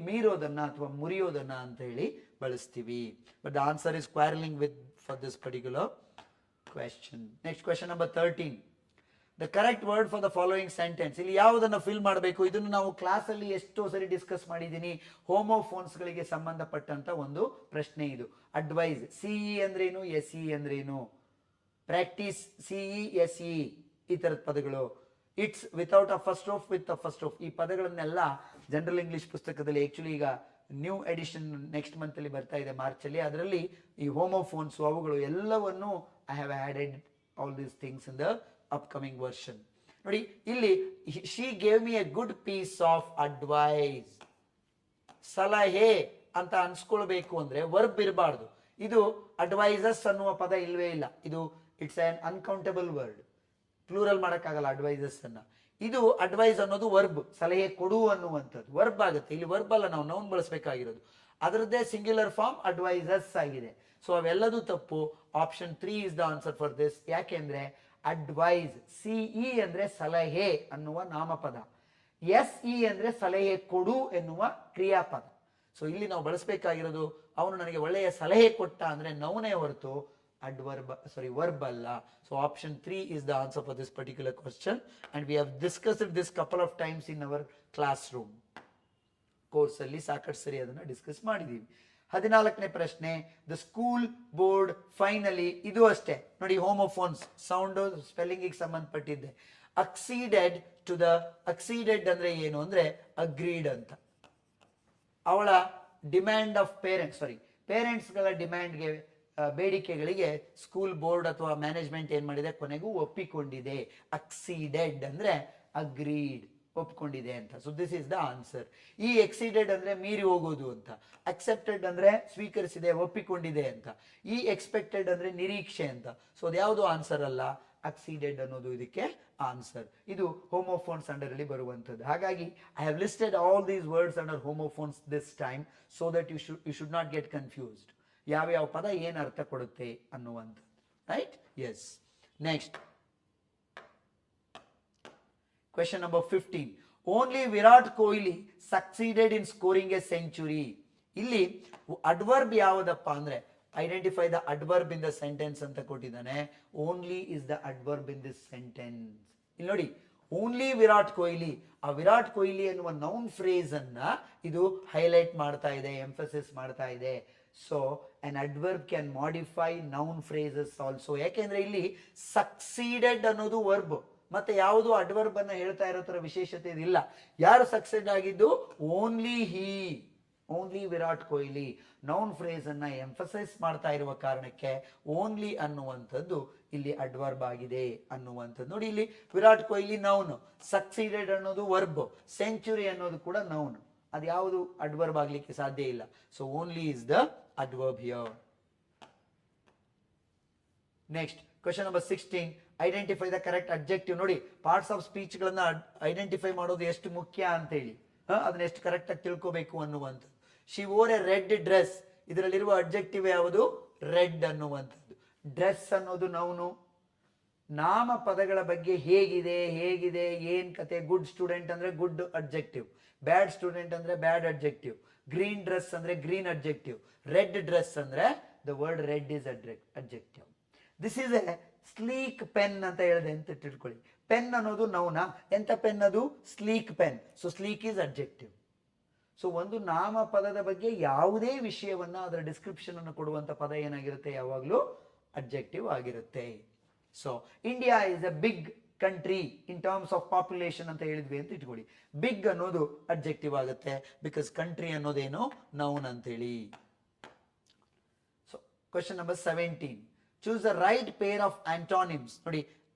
A: ಮೀರೋದನ್ನ ಅಥವಾ ಮುರಿಯೋದನ್ನ ಅಂತ ಹೇಳಿ ಬಳಸ್ತೀವಿ. But the answer is quarrelling with for this particular question. Next question number 13. The correct word for the following sentence. ಇಲ್ಲಿ ಯಾವುದನ್ನು ಫಿಲ್ ಮಾಡಬೇಕು, ಇದನ್ನು ನಾವು ಕ್ಲಾಸಲ್ಲಿ ಎಷ್ಟೋ ಸರಿ ಡಿಸ್ಕಸ್ ಮಾಡಿದ್ದೀನಿ. ಹೋಮೋಫೋನ್ಸ್ಗಳಿಗೆ ಸಂಬಂಧಪಟ್ಟಂತ ಒಂದು ಪ್ರಶ್ನೆ ಇದು. ಅಡ್ವೈಸ್, ಸಿಇ ಅಂದ್ರೇನು, ಎಸ್ಇ ಅಂದ್ರೇನು, ಪ್ರಾಕ್ಟೀಸ್, ಸಿಇ ಎಸ್ಇ ಈ ಥರದ ಪದಗಳು. It's without a first off, with a first off, ಈ ಪದಗಳನ್ನೆಲ್ಲ ಜನರಲ್ ಇಂಗ್ಲಿಷ್ ಪುಸ್ತಕದಲ್ಲಿ ಆಕ್ಚುಲಿ ಈಗ ನ್ಯೂ ಎಡಿಷನ್ ನೆಕ್ಸ್ಟ್ ಮಂತ್ ಅಲ್ಲಿ ಬರ್ತಾ ಇದೆ, ಮಾರ್ಚಲ್ಲಿ. ಅದರಲ್ಲಿ ಈ ಹೋಮೋಫೋನ್ಸ್ ಅವುಗಳು ಎಲ್ಲವನ್ನು I have added all these things in the upcoming version. ನೋಡಿ ಇಲ್ಲಿ, she gave me a good piece of advice. ಸಲಹೆ ಅಂತ ಅನ್ಸ್ಕೊಳ್ಬೇಕು ಅಂದ್ರೆ ವರ್ಬ್ ಇರಬಾರ್ದು. ಇದು ಅಡ್ವೈಸಸ್ ಅನ್ನುವ ಪದ ಇಲ್ವೇ ಇಲ್ಲ. ಇದು it's on uncountable word. Plural ಮಾಡೋಕ್ಕಾಗಲ್ಲ ಅಡ್ವೈಸಸ್ ಅನ್ನ. ಇದು ಅಡ್ವೈಸ್ ಅನ್ನೋದು ವರ್ಬ್, ಸಲಹೆ ಕೊಡು ಅನ್ನುವಂಥದ್ದು ವರ್ಬ್ ಆಗುತ್ತೆ. ಇಲ್ಲಿ ವರ್ಬ್ ಅಲ್ಲ, ನಾವು ನೌನ್ ಬಳಸಬೇಕಾಗಿರೋದು. ಅದರದ್ದೇ ಸಿಂಗ್ಯುಲರ್ ಫಾರ್ಮ್ ಅಡ್ವೈಸಸ್ ಆಗಿದೆ. ಸೊ ಅವೆಲ್ಲದೂ ತಪ್ಪು. Option 3 is the answer for this. ಯಾಕೆಂದ್ರೆ ಅಡ್ವೈಸ್, ಸಿಇ ಅಂದ್ರೆ ಸಲಹೆ ಅನ್ನುವ ನಾಮಪದ, ಎಸ್ಇ ಅಂದ್ರೆ ಸಲಹೆ ಕೊಡು ಎನ್ನುವ ಕ್ರಿಯಾಪದ. ಸೊ ಇಲ್ಲಿ ನಾವು ಬಳಸಬೇಕಾಗಿರೋದು, ಅವನು ನನಗೆ ಒಳ್ಳೆಯ ಸಲಹೆ ಕೊಟ್ಟ ಅಂದ್ರೆ ನೌನೇ ಹೊರತು ವರ್ಬ್ ಅಲ್ಲ. So option 3 is the answer for this particular question, and we have discussed this couple of times in our classroom course ಅಲ್ಲಿ ಸಾಕಷ್ಟು ಸರಿ ಅದನ್ನ ಡಿಸ್ಕಸ್ ಮಾಡಿದೀವಿ. 14ನೇ ಪ್ರಶ್ನೆ, ದ ಸ್ಕೂಲ್ ಬೋರ್ಡ್ ಫೈನಲಿ. ಇದು ಅಷ್ಟೇ ನೋಡಿ, ಹೋಮೋಫೋನ್ಸ್ ಸೌಂಡ್ ಸ್ಪೆಲ್ಲಿಂಗ್ ಸಂಬಂಧಪಟ್ಟಿದ್ದೆ. ಅಕ್ಸೀಡೆಡ್ ಟು ದ, ಅಕ್ಸೀಡೆಡ್ ಅಂದ್ರೆ ಏನು ಅಂದ್ರೆ ಅಗ್ರೀಡ್ ಅಂತ. ಅವಳ ಡಿಮ್ಯಾಂಡ್ ಆಫ್ ಪೇರೆಂಟ್ಸ್ಗಳ ಡಿಮ್ಯಾಂಡ್ಗೆ, ಬೇಡಿಕೆಗಳಿಗೆ ಸ್ಕೂಲ್ ಬೋರ್ಡ್ ಅಥವಾ ಮ್ಯಾನೇಜ್ಮೆಂಟ್ ಏನ್ ಮಾಡಿದೆ, ಕೊನೆಗೂ ಒಪ್ಪಿಕೊಂಡಿದೆ. ಅಕ್ಸೀಡೆಡ್ ಅಂದ್ರೆ ಅಗ್ರೀಡ್, ಒಪ್ಕೊಂಡಿದೆ ಅಂತ. So this is the answer. ಈ ಎಕ್ಸೀಡೆಡ್ ಅಂದ್ರೆ ಮೀರಿ ಹೋಗೋದು ಅಂತ. ಅಕ್ಸೆಪ್ಟೆಡ್ ಅಂದ್ರೆ ಸ್ವೀಕರಿಸಿದೆ, ಒಪ್ಪಿಕೊಂಡಿದೆ ಅಂತ. ಈ ಎಕ್ಸ್ಪೆಕ್ಟೆಡ್ ಅಂದ್ರೆ ನಿರೀಕ್ಷೆ ಅಂತ. ಸೊ ಅದ್ಯಾವುದು ಆನ್ಸರ್ ಅಲ್ಲ, ಅಕ್ಸೀಡೆಡ್ ಅನ್ನೋದು ಇದಕ್ಕೆ ಆನ್ಸರ್. ಇದು ಹೋಮೋಫೋನ್ಸ್ ಅಂಡರ್ ಅಲ್ಲಿ ಬರುವಂಥದ್ದು. ಹಾಗಾಗಿ I have listed all these words under homophones this time, so that you should not get confused. ಯಾವ್ಯಾವ ಪದ ಏನು ಅರ್ಥ ಕೊಡುತ್ತೆ ಅನ್ನುವಂಥದ್ದು. Right? Yes. Next question number 15. Only Virat Kohli succeeded in scoring a century. ಇಲ್ಲಿ ಅಡ್ವರ್ಬ್ ಯಾವುದಪ್ಪ ಅಂದ್ರೆ, identify the adverb in the sentence ಅಂತ ಕೊಟ್ಟಿದ್ದಾನೆ. Only is the adverb in this sentence. ಇಲ್ಲಿ ನೋಡಿ, ಓನ್ಲಿ ವಿರಾಟ್ ಕೊಹ್ಲಿ, ಆ ವಿರಾಟ್ ಕೊಹ್ಲಿ ಅನ್ನುವ ನೌನ್ ಫ್ರೇಸ್ ಅನ್ನ ಇದು ಹೈಲೈಟ್ ಮಾಡ್ತಾ ಇದೆ, ಎಂಫಸಿಸ್ ಮಾಡ್ತಾ ಇದೆ. So an adverb can modify noun phrases also. ಯಾಕೆಂದ್ರೆ ಇಲ್ಲಿ ಸಕ್ಸೀಡೆಡ್ ಅನ್ನೋದು ವರ್ಬ್, ಮತ್ತೆ ಯಾವುದು ಅಡ್ವರ್ಬ್ ಅನ್ನ ಹೇಳ್ತಾ ಇರೋ ತರ ವಿಶೇಷತೆ ಇದಿಲ್ಲ. ಯಾರು ಸಕ್ಸೆಡ್ ಆಗಿದ್ದು? ಓನ್ಲಿ ಹಿ, only Virat Kohli. Noun phrase ಅನ್ನ ಎಂಫಸೈಸ್ ಮಾಡ್ತಾ ಇರುವ ಕಾರಣಕ್ಕೆ ಓನ್ಲಿ ಅನ್ನುವಂಥದ್ದು ಇಲ್ಲಿ ಅಡ್ವರ್ಬ್ ಆಗಿದೆ ಅನ್ನುವಂಥದ್ದು. ನೋಡಿ, ಇಲ್ಲಿ ವಿರಾಟ್ ಕೊಹ್ಲಿ ನೌನ್, ಸಕ್ಸೀಡೆಡ್ ಅನ್ನೋದು ವರ್ಬ್, ಸೆಂಚುರಿ ಅನ್ನೋದು ಕೂಡ ನೌನ್. ಅದು ಯಾವುದು ಅಡ್ವರ್ಬ್ ಆಗ್ಲಿಕ್ಕೆ ಸಾಧ್ಯ ಇಲ್ಲ. So only is the adverb here. Next, question number 16. Identify the correct adjective. ನೋಡಿ, ಪಾರ್ಟ್ಸ್ ಆಫ್ ಸ್ಪೀಚ್ ಗಳನ್ನ ಐಡೆಂಟಿಫೈ ಮಾಡೋದು ಎಷ್ಟು ಮುಖ್ಯ ಅಂತ ಹೇಳಿ, ಅದನ್ನ ಎಷ್ಟು ಕರೆಕ್ಟ್ ಆಗಿ ತಿಳ್ಕೋಬೇಕು ಅನ್ನುವಂಥದ್ದು. ಶಿ ವೋರ್ ಎ ರೆಡ್ ಡ್ರೆಸ್, ಇದರಲ್ಲಿರುವ ಅಡ್ಜೆಕ್ಟಿವ್ ಯಾವುದು? ರೆಡ್ ಅನ್ನುವಂಥದ್ದು. ಡ್ರೆಸ್ ಅನ್ನೋದು ನೌನು. ನಾಮಪದಗಳ ಬಗ್ಗೆ ಹೇಗಿದೆ ಹೇಗಿದೆ ಏನ್ ಕತೆ. ಗುಡ್ ಸ್ಟೂಡೆಂಟ್ ಅಂದ್ರೆ ಗುಡ್ ಅಡ್ಜೆಕ್ಟಿವ್, ಬ್ಯಾಡ್ ಸ್ಟೂಡೆಂಟ್ ಅಂದ್ರೆ ಬ್ಯಾಡ್ ಅಡ್ಜೆಕ್ಟಿವ್, ಗ್ರೀನ್ ಡ್ರೆಸ್ ಅಂದ್ರೆ ಗ್ರೀನ್ ಅಡ್ಜೆಕ್ಟಿವ್, ರೆಡ್ ಡ್ರೆಸ್ ಅಂದ್ರೆ the word red is adjective. This is A sleek pen ಅಂತ ಹೇಳಿದೆ ಅಂತ ತಿಳ್ಕೊಳ್ಳಿ. ಪೆನ್ ಅನ್ನೋದು ನೌನ. ಎಂತ ಪೆನ್ ಅದು? Sleek pen. So sleek is adjective. So ಒಂದು ನಾಮಪದದ ಬಗ್ಗೆ ಯಾವುದೇ ವಿಷಯವನ್ನ ಅದರ ಡಿಸ್ಕ್ರಿಪ್ಷನ್ ಅನ್ನು ಕೊಡುವಂತ ಪದ ಏನಾಗಿರುತ್ತೆ? ಯಾವಾಗಲೂ ಅಡ್ಜೆಕ್ಟಿವ್ ಆಗಿರುತ್ತೆ. So India is a big country in terms of population ಅಂತ ಹೇಳಿದ್ವಿ ಅಂತ ಇಟ್ಕೊಳ್ಳಿ. ಬಿಗ್ ಅನ್ನೋದು ಅಡ್ಜೆಕ್ಟಿವ್ ಆಗುತ್ತೆ, ಬಿಕಾಸ್ ಕಂಟ್ರಿ ಅನ್ನೋದೇನು? ನೌನ್ ಅಂತೇಳಿ. So question number 17, choose the right pair of antonyms. ನೋಡಿ,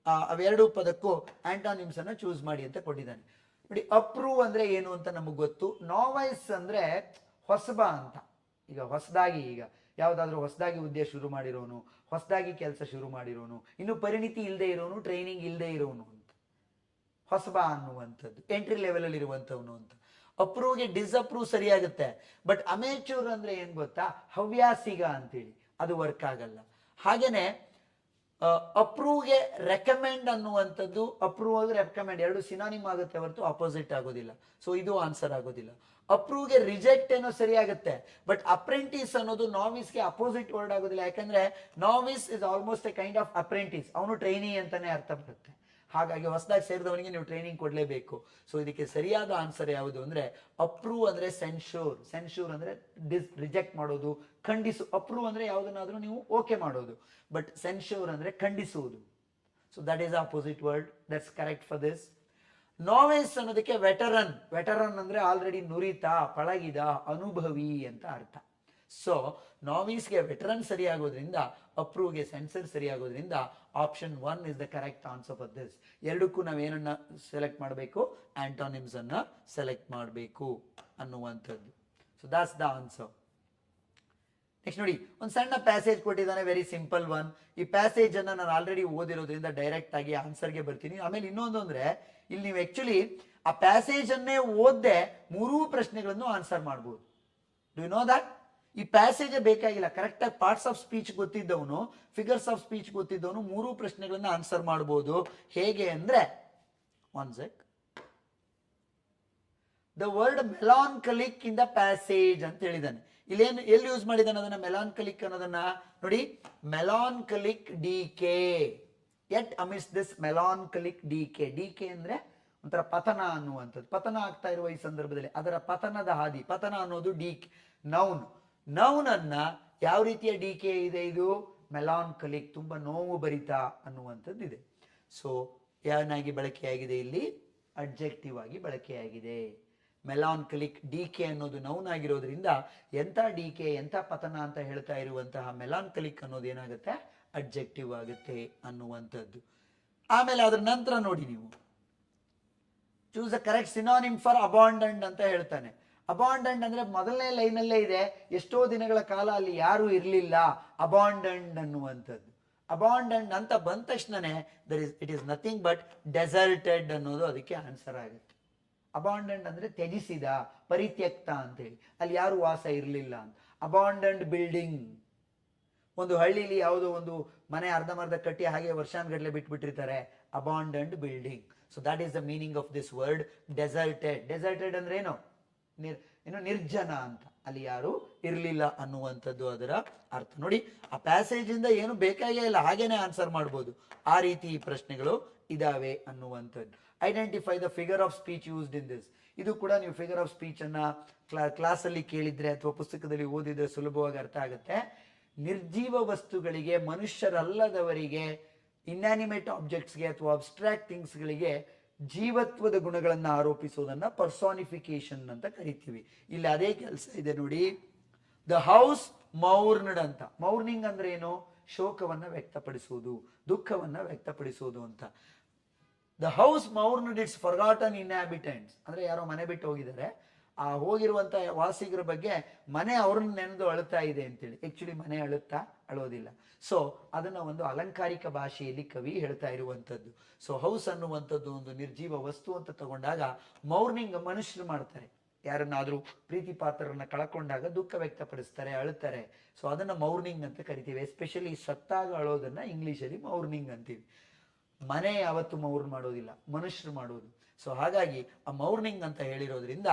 A: ಅವೆರಡು ಪದಕ್ಕೂ ಆಂಟಾನಿಮ್ಸ್ ಅನ್ನ ಚೂಸ್ ಮಾಡಿ ಅಂತ ಕೊಟ್ಟಿದ್ದಾನೆ. ನೋಡಿ, ಅಪ್ರೂವ್ ಅಂದ್ರೆ ಏನು ಅಂತ ನಮಗೆ ಗೊತ್ತು. ನಾವೈಸ್ ಅಂದ್ರೆ ಹೊಸಬ ಅಂತ. ಈಗ ಹೊಸದಾಗಿ, ಈಗ ಯಾವ್ದಾದ್ರು ಹೊಸದಾಗಿ ಉದ್ಯೋಗ ಶುರು ಮಾಡಿರೋನು, ಹೊಸದಾಗಿ ಕೆಲಸ ಶುರು ಮಾಡಿರೋನು, ಇನ್ನು ಪರಿಣಿತಿ ಇಲ್ಲದೆ ಇರೋನು, ಟ್ರೈನಿಂಗ್ ಇಲ್ಲದೆ ಇರೋನು ಅಂತ ಹೊಸಬ ಅನ್ನುವಂಥದ್ದು. ಎಂಟ್ರಿ ಲೆವೆಲ್ ಅಲ್ಲಿ ಇರುವಂತವನು ಅಂತ. ಅಪ್ರೂವ್ಗೆ ಡಿಸ್ಅಪ್ರೂವ್ ಸರಿಯಾಗುತ್ತೆ. ಬಟ್ ಅಮೇಚೂರ್ ಅಂದ್ರೆ ಏನ್ ಗೊತ್ತಾ? ಹವ್ಯಾಸಿಗ ಅಂತೇಳಿ, ಅದು ವರ್ಕ್ ಆಗಲ್ಲ. ಹಾಗೇನೆ ಅಪ್ರೂವ್ಗೆ ರೆಕಮೆಂಡ್ ಅನ್ನುವಂಥದ್ದು, ಅಪ್ರೂವ್ ಆದ್ರೆ ರೆಕಮೆಂಡ್ ಎರಡು ಸಿನಾನಿಮ್ ಆಗುತ್ತೆ ಹೊರತು ಅಪೋಸಿಟ್ ಆಗೋದಿಲ್ಲ. ಸೊ ಇದು ಆನ್ಸರ್ ಆಗೋದಿಲ್ಲ. ಅಪ್ರೂವ್ಗೆ ರಿಜೆಕ್ಟ್ ಏನೋ ಸರಿಯಾಗುತ್ತೆ, ಬಟ್ ಅಪ್ರೆಂಟಿಸ್ ಅನ್ನೋದು ನಾವಿಸ್ಗೆ ಅಪೋಸಿಟ್ ವರ್ಡ್ ಆಗೋದಿಲ್ಲ. ಯಾಕಂದ್ರೆ novice is almost a kind of apprentice. ಅವನು ಟ್ರೈನಿ ಅಂತಾನೆ ಅರ್ಥ ಬರುತ್ತೆ. ಹಾಗಾಗಿ ಹೊಸದಾಗಿ ಸೇರಿದವನಿಗೆ ನೀವು ಟ್ರೈನಿಂಗ್ ಕೊಡಲೇಬೇಕು. ಸೊ ಇದಕ್ಕೆ ಸರಿಯಾದ ಆನ್ಸರ್ ಯಾವುದು ಅಂದ್ರೆ ಅಪ್ರೂವ್ ಅಂದ್ರೆ ಸೆನ್ಶೂರ್. ಸೆನ್ಶೂರ್ ಅಂದ್ರೆ ರಿಜೆಕ್ಟ್ ಮಾಡೋದು, ಖಂಡಿಸು. ಅಪ್ರೂವ್ ಅಂದ್ರೆ ಯಾವುದನ್ನಾದ್ರೂ ನೀವು ಓಕೆ ಮಾಡೋದು, ಬಟ್ ಸೆನ್ಶೂರ್ ಅಂದ್ರೆ ಖಂಡಿಸುವುದು. So that is opposite word. That's correct for this. Novice ಅನ್ನೋದಕ್ಕೆ ವೆಟರನ್. ವೆಟರನ್ ಅಂದ್ರೆ ಆಲ್ರೆಡಿ ನುರಿತ, ಪಳಗಿದ, ಅನುಭವಿ ಅಂತ ಅರ್ಥ. ಸೊ ನಾವೀಸ್ಗೆ ವೆಟರನ್ ಸರಿಯಾಗೋದ್ರಿಂದ, ಅಪ್ರೂವ್ಗೆ ಸೆನ್ಸರ್ ಸರಿಯಾಗೋದ್ರಿಂದ option 1 is the correct answer for this. ಎರಡಕ್ಕೂ ನಾವೇನನ್ನ ಸೆಲೆಕ್ಟ್ ಮಾಡಬೇಕು? ಆಂಟಾನಿಮ್ಸ್ ಅನ್ನ ಸೆಲೆಕ್ಟ್ ಮಾಡಬೇಕು ಅನ್ನುವಂಥದ್ದು. So that's the answer. Next ನೋಡಿ, ಒಂದು ಸಣ್ಣ ಪ್ಯಾಸೇಜ್ ಕೊಟ್ಟಿದ್ದಾನೆ, ವೆರಿ ಸಿಂಪಲ್ ಒನ್. ಈ ಪ್ಯಾಸೇಜ್ ಅನ್ನ ನಾನು ಆಲ್ರೆಡಿ ಓದಿರೋದ್ರಿಂದ ಡೈರೆಕ್ಟ್ ಆಗಿ ಆನ್ಸರ್ಗೆ ಬರ್ತೀನಿ. ಆಮೇಲೆ ಇನ್ನೊಂದು ಅಂದ್ರೆ, ಇಲ್ಲಿ ನೀವು ಆಕ್ಚುಲಿ ಆ ಪ್ಯಾಸೇಜ್ ಅನ್ನೇ ಓದ್ದೆ ಮೂರೂ ಪ್ರಶ್ನೆಗಳನ್ನು ಆನ್ಸರ್ ಮಾಡಬಹುದು. Do you know that? ಈ ಪ್ಯಾಸೇಜ್ ಬೇಕಾಗಿಲ್ಲ. ಕರೆಕ್ಟ್ ಆಗಿ ಪಾರ್ಟ್ಸ್ ಆಫ್ ಸ್ಪೀಚ್ ಗೊತ್ತಿದ್ದವನು, ಫಿಗರ್ಸ್ ಆಫ್ ಸ್ಪೀಚ್ ಗೊತ್ತಿದ್ದವನು ಮೂರೂ ಪ್ರಶ್ನೆಗಳನ್ನ ಆನ್ಸರ್ ಮಾಡಬಹುದು. ಹೇಗೆ ಅಂದ್ರೆ, one sec, the word melancholic in the passage ಅಂತ ಹೇಳಿದ್ದಾನೆ. ಇಲ್ಲೇನು ಎಲ್ಲಿ ಯೂಸ್ ಮಾಡಿದ್ದಾನೆ ಅದನ್ನ? ಮೆಲಾನ್ಕಲಿಕ್ ಅನ್ನೋದನ್ನ ನೋಡಿ, melancholic decay. At amidst this melancholic decay. Decay ಅಂದ್ರೆ ಒಂಥರ ಪತನ ಅನ್ನುವಂಥದ್ದು. ಪತನ ಆಗ್ತಾ ಇರುವ ಈ ಸಂದರ್ಭದಲ್ಲಿ ಅದರ ಪತನದ ಹಾದಿ. ಪತನ ಅನ್ನೋದು ಡಿ ನೌನ್. ನೌನ್ ಅನ್ನ ಯಾವ ರೀತಿಯ ಡಿ ಕೆ ಇದೆ? ಇದು ಮೆಲಾನ್ಕಲಿಕ್, ತುಂಬಾ ನೋವು ಭರಿತ ಅನ್ನುವಂಥದ್ದು ಇದೆ. ಸೊ ಏನಾಗಿ ಬಳಕೆಯಾಗಿದೆ ಇಲ್ಲಿ? ಅಡ್ಜೆಕ್ಟಿವ್ ಆಗಿ ಬಳಕೆಯಾಗಿದೆ. ಮೆಲಾನ್ಕಲಿಕ್ ಡಿ ಕೆ ಅನ್ನೋದು ನೌನ್ ಆಗಿರೋದ್ರಿಂದ ಎಂಥ ಡಿ ಕೆ, ಎಂಥ ಪತನ ಅಂತ ಹೇಳ್ತಾ ಇರುವಂತಹ ಮೆಲಾನ್ಕಲಿಕ್ ಅನ್ನೋದು ಏನಾಗುತ್ತೆ? ಅಡ್ಜೆಕ್ಟಿವ್ ಆಗುತ್ತೆ ಅನ್ನುವಂಥದ್ದು. ಆಮೇಲೆ ಅದ್ರ ನಂತರ ನೋಡಿ ನೀವು, choose the correct synonym for abandoned ಅಂತ ಹೇಳ್ತಾನೆ. ಅಬಾಂಡನ್ಡ್ ಅಂದ್ರೆ ಮೊದಲನೇ ಲೈನಲ್ಲೇ ಇದೆ, ಎಷ್ಟೋ ದಿನಗಳ ಕಾಲ ಅಲ್ಲಿ ಯಾರು ಇರಲಿಲ್ಲ, ಅಬಾಂಡನ್ಡ್ ಅನ್ನುವಂಥದ್ದು. ಅಬಾಂಡನ್ಡ್ ಅಂತ ಬಂದ ತಕ್ಷಣನೇ it is nothing but deserted ಅನ್ನೋದು ಅದಕ್ಕೆ ಆನ್ಸರ್ ಆಗುತ್ತೆ. ಅಬಾಂಡನ್ಡ್ ಅಂದ್ರೆ ತ್ಯಜಿಸಿದ, ಪರಿತ್ಯಕ್ತ ಅಂತೇಳಿ, ಅಲ್ಲಿ ಯಾರು ವಾಸ ಇರಲಿಲ್ಲ ಅಂತ. ಅಬಾಂಡನ್ಡ್ ಬಿಲ್ಡಿಂಗ್, ಒಂದು ಹಳ್ಳಿಲಿ ಯಾವುದೋ ಒಂದು ಮನೆ ಅರ್ಧಮರ್ಧ ಕಟ್ಟಿ ಹಾಗೆ ವರ್ಷಾನ್ಗಟ್ಲೆ ಬಿಟ್ಬಿಟ್ಟಿರ್ತಾರೆ, abandoned building. So that is the meaning of this word deserted. Deserted ಅಂದ್ರೆ ಏನು? ನಿರ್ಜನ ಅಂತ, ಅಲ್ಲಿ ಯಾರು ಇರಲಿಲ್ಲ ಅನ್ನುವಂಥದ್ದು ಅದರ ಅರ್ಥ. ನೋಡಿ, ಆ ಪ್ಯಾಸೇಜ್ ಇಂದ ಏನು ಬೇಕಾಗೇ ಇಲ್ಲ, ಹಾಗೇನೆ ಆನ್ಸರ್ ಮಾಡ್ಬೋದು. ಆ ರೀತಿ ಈ ಪ್ರಶ್ನೆಗಳು ಇದಾವೆ ಅನ್ನುವಂಥದ್ದು. Identify the figure of speech used in this. ಇದು ಕೂಡ ನೀವು ಫಿಗರ್ ಆಫ್ ಸ್ಪೀಚ್ ಅನ್ನ ಕ್ಲಾಸಲ್ಲಿ ಕೇಳಿದ್ರೆ ಅಥವಾ ಪುಸ್ತಕದಲ್ಲಿ ಓದಿದ್ರೆ ಸುಲಭವಾಗಿ ಅರ್ಥ ಆಗುತ್ತೆ. ನಿರ್ಜೀವ ವಸ್ತುಗಳಿಗೆ, ಮನುಷ್ಯರಲ್ಲದವರಿಗೆ, ಇನ್ಯಾನಿಮೇಟ್ ಆಬ್ಜೆಕ್ಟ್ಸ್ಗೆ ಅಥವಾ ಅಬ್ಸ್ಟ್ರಾಕ್ಟ್ ಥಿಂಗ್ಸ್ಗಳಿಗೆ ಜೀವತ್ವದ ಗುಣಗಳನ್ನು ಆರೋಪಿಸುವುದನ್ನ ಪರ್ಸಾನಿಫಿಕೇಶನ್ ಅಂತ ಕರಿತೀವಿ. ಇಲ್ಲಿ ಅದೇ ಕೆಲಸ ಇದೆ ನೋಡಿ. ದ ಹೌಸ್ ಮೌರ್ನ್ಡ್ ಅಂತ. ಮೌರ್ನಿಂಗ್ ಅಂದ್ರೆ ಏನು? ಶೋಕವನ್ನ ವ್ಯಕ್ತಪಡಿಸುವುದು, ದುಃಖವನ್ನ ವ್ಯಕ್ತಪಡಿಸುವುದು ಅಂತ. The house mourned its forgotten inhabitants ಅಂದ್ರೆ ಯಾರೋ ಮನೆ ಬಿಟ್ಟು ಹೋಗಿದ್ದಾರೆ, ಆ ಹೋಗಿರುವಂತ ವಾಸಿಗರ ಬಗ್ಗೆ ಮನೆ ಅವ್ರನ್ನ ನೆನೆದು ಅಳುತ್ತಾ ಇದೆ ಅಂತೇಳಿ. ಆಕ್ಚುಲಿ ಮನೆ ಅಳೋದಿಲ್ಲ. ಸೊ ಅದನ್ನ ಒಂದು ಅಲಂಕಾರಿಕ ಭಾಷೆಯಲ್ಲಿ ಕವಿ ಹೇಳ್ತಾ ಇರುವಂತದ್ದು. ಸೊ ಹೌಸ್ ಅನ್ನುವಂಥದ್ದು ಒಂದು ನಿರ್ಜೀವ ವಸ್ತು ಅಂತ ತಗೊಂಡಾಗ, ಮೌರ್ನಿಂಗ್ ಮನುಷ್ಯರು ಮಾಡ್ತಾರೆ, ಯಾರನ್ನಾದ್ರೂ ಪ್ರೀತಿ ಪಾತ್ರರನ್ನ ಕಳ್ಕೊಂಡಾಗ ದುಃಖ ವ್ಯಕ್ತಪಡಿಸ್ತಾರೆ, ಅಳ್ತಾರೆ. ಸೊ ಅದನ್ನ ಮೌರ್ನಿಂಗ್ ಅಂತ ಕರಿತೀವಿ. ಎಸ್ಪೆಷಲಿ ಸತ್ತಾಗ ಅಳೋದನ್ನ ಇಂಗ್ಲಿಷಲ್ಲಿ ಮೌರ್ನಿಂಗ್ ಅಂತೀವಿ. ಮನೆ ಯಾವತ್ತು ಮೌರ್ನ್ ಮಾಡೋದಿಲ್ಲ, ಮನುಷ್ಯರು ಮಾಡೋದು. ಸೊ ಹಾಗಾಗಿ ಆ ಮೌರ್ನಿಂಗ್ ಅಂತ ಹೇಳಿರೋದ್ರಿಂದ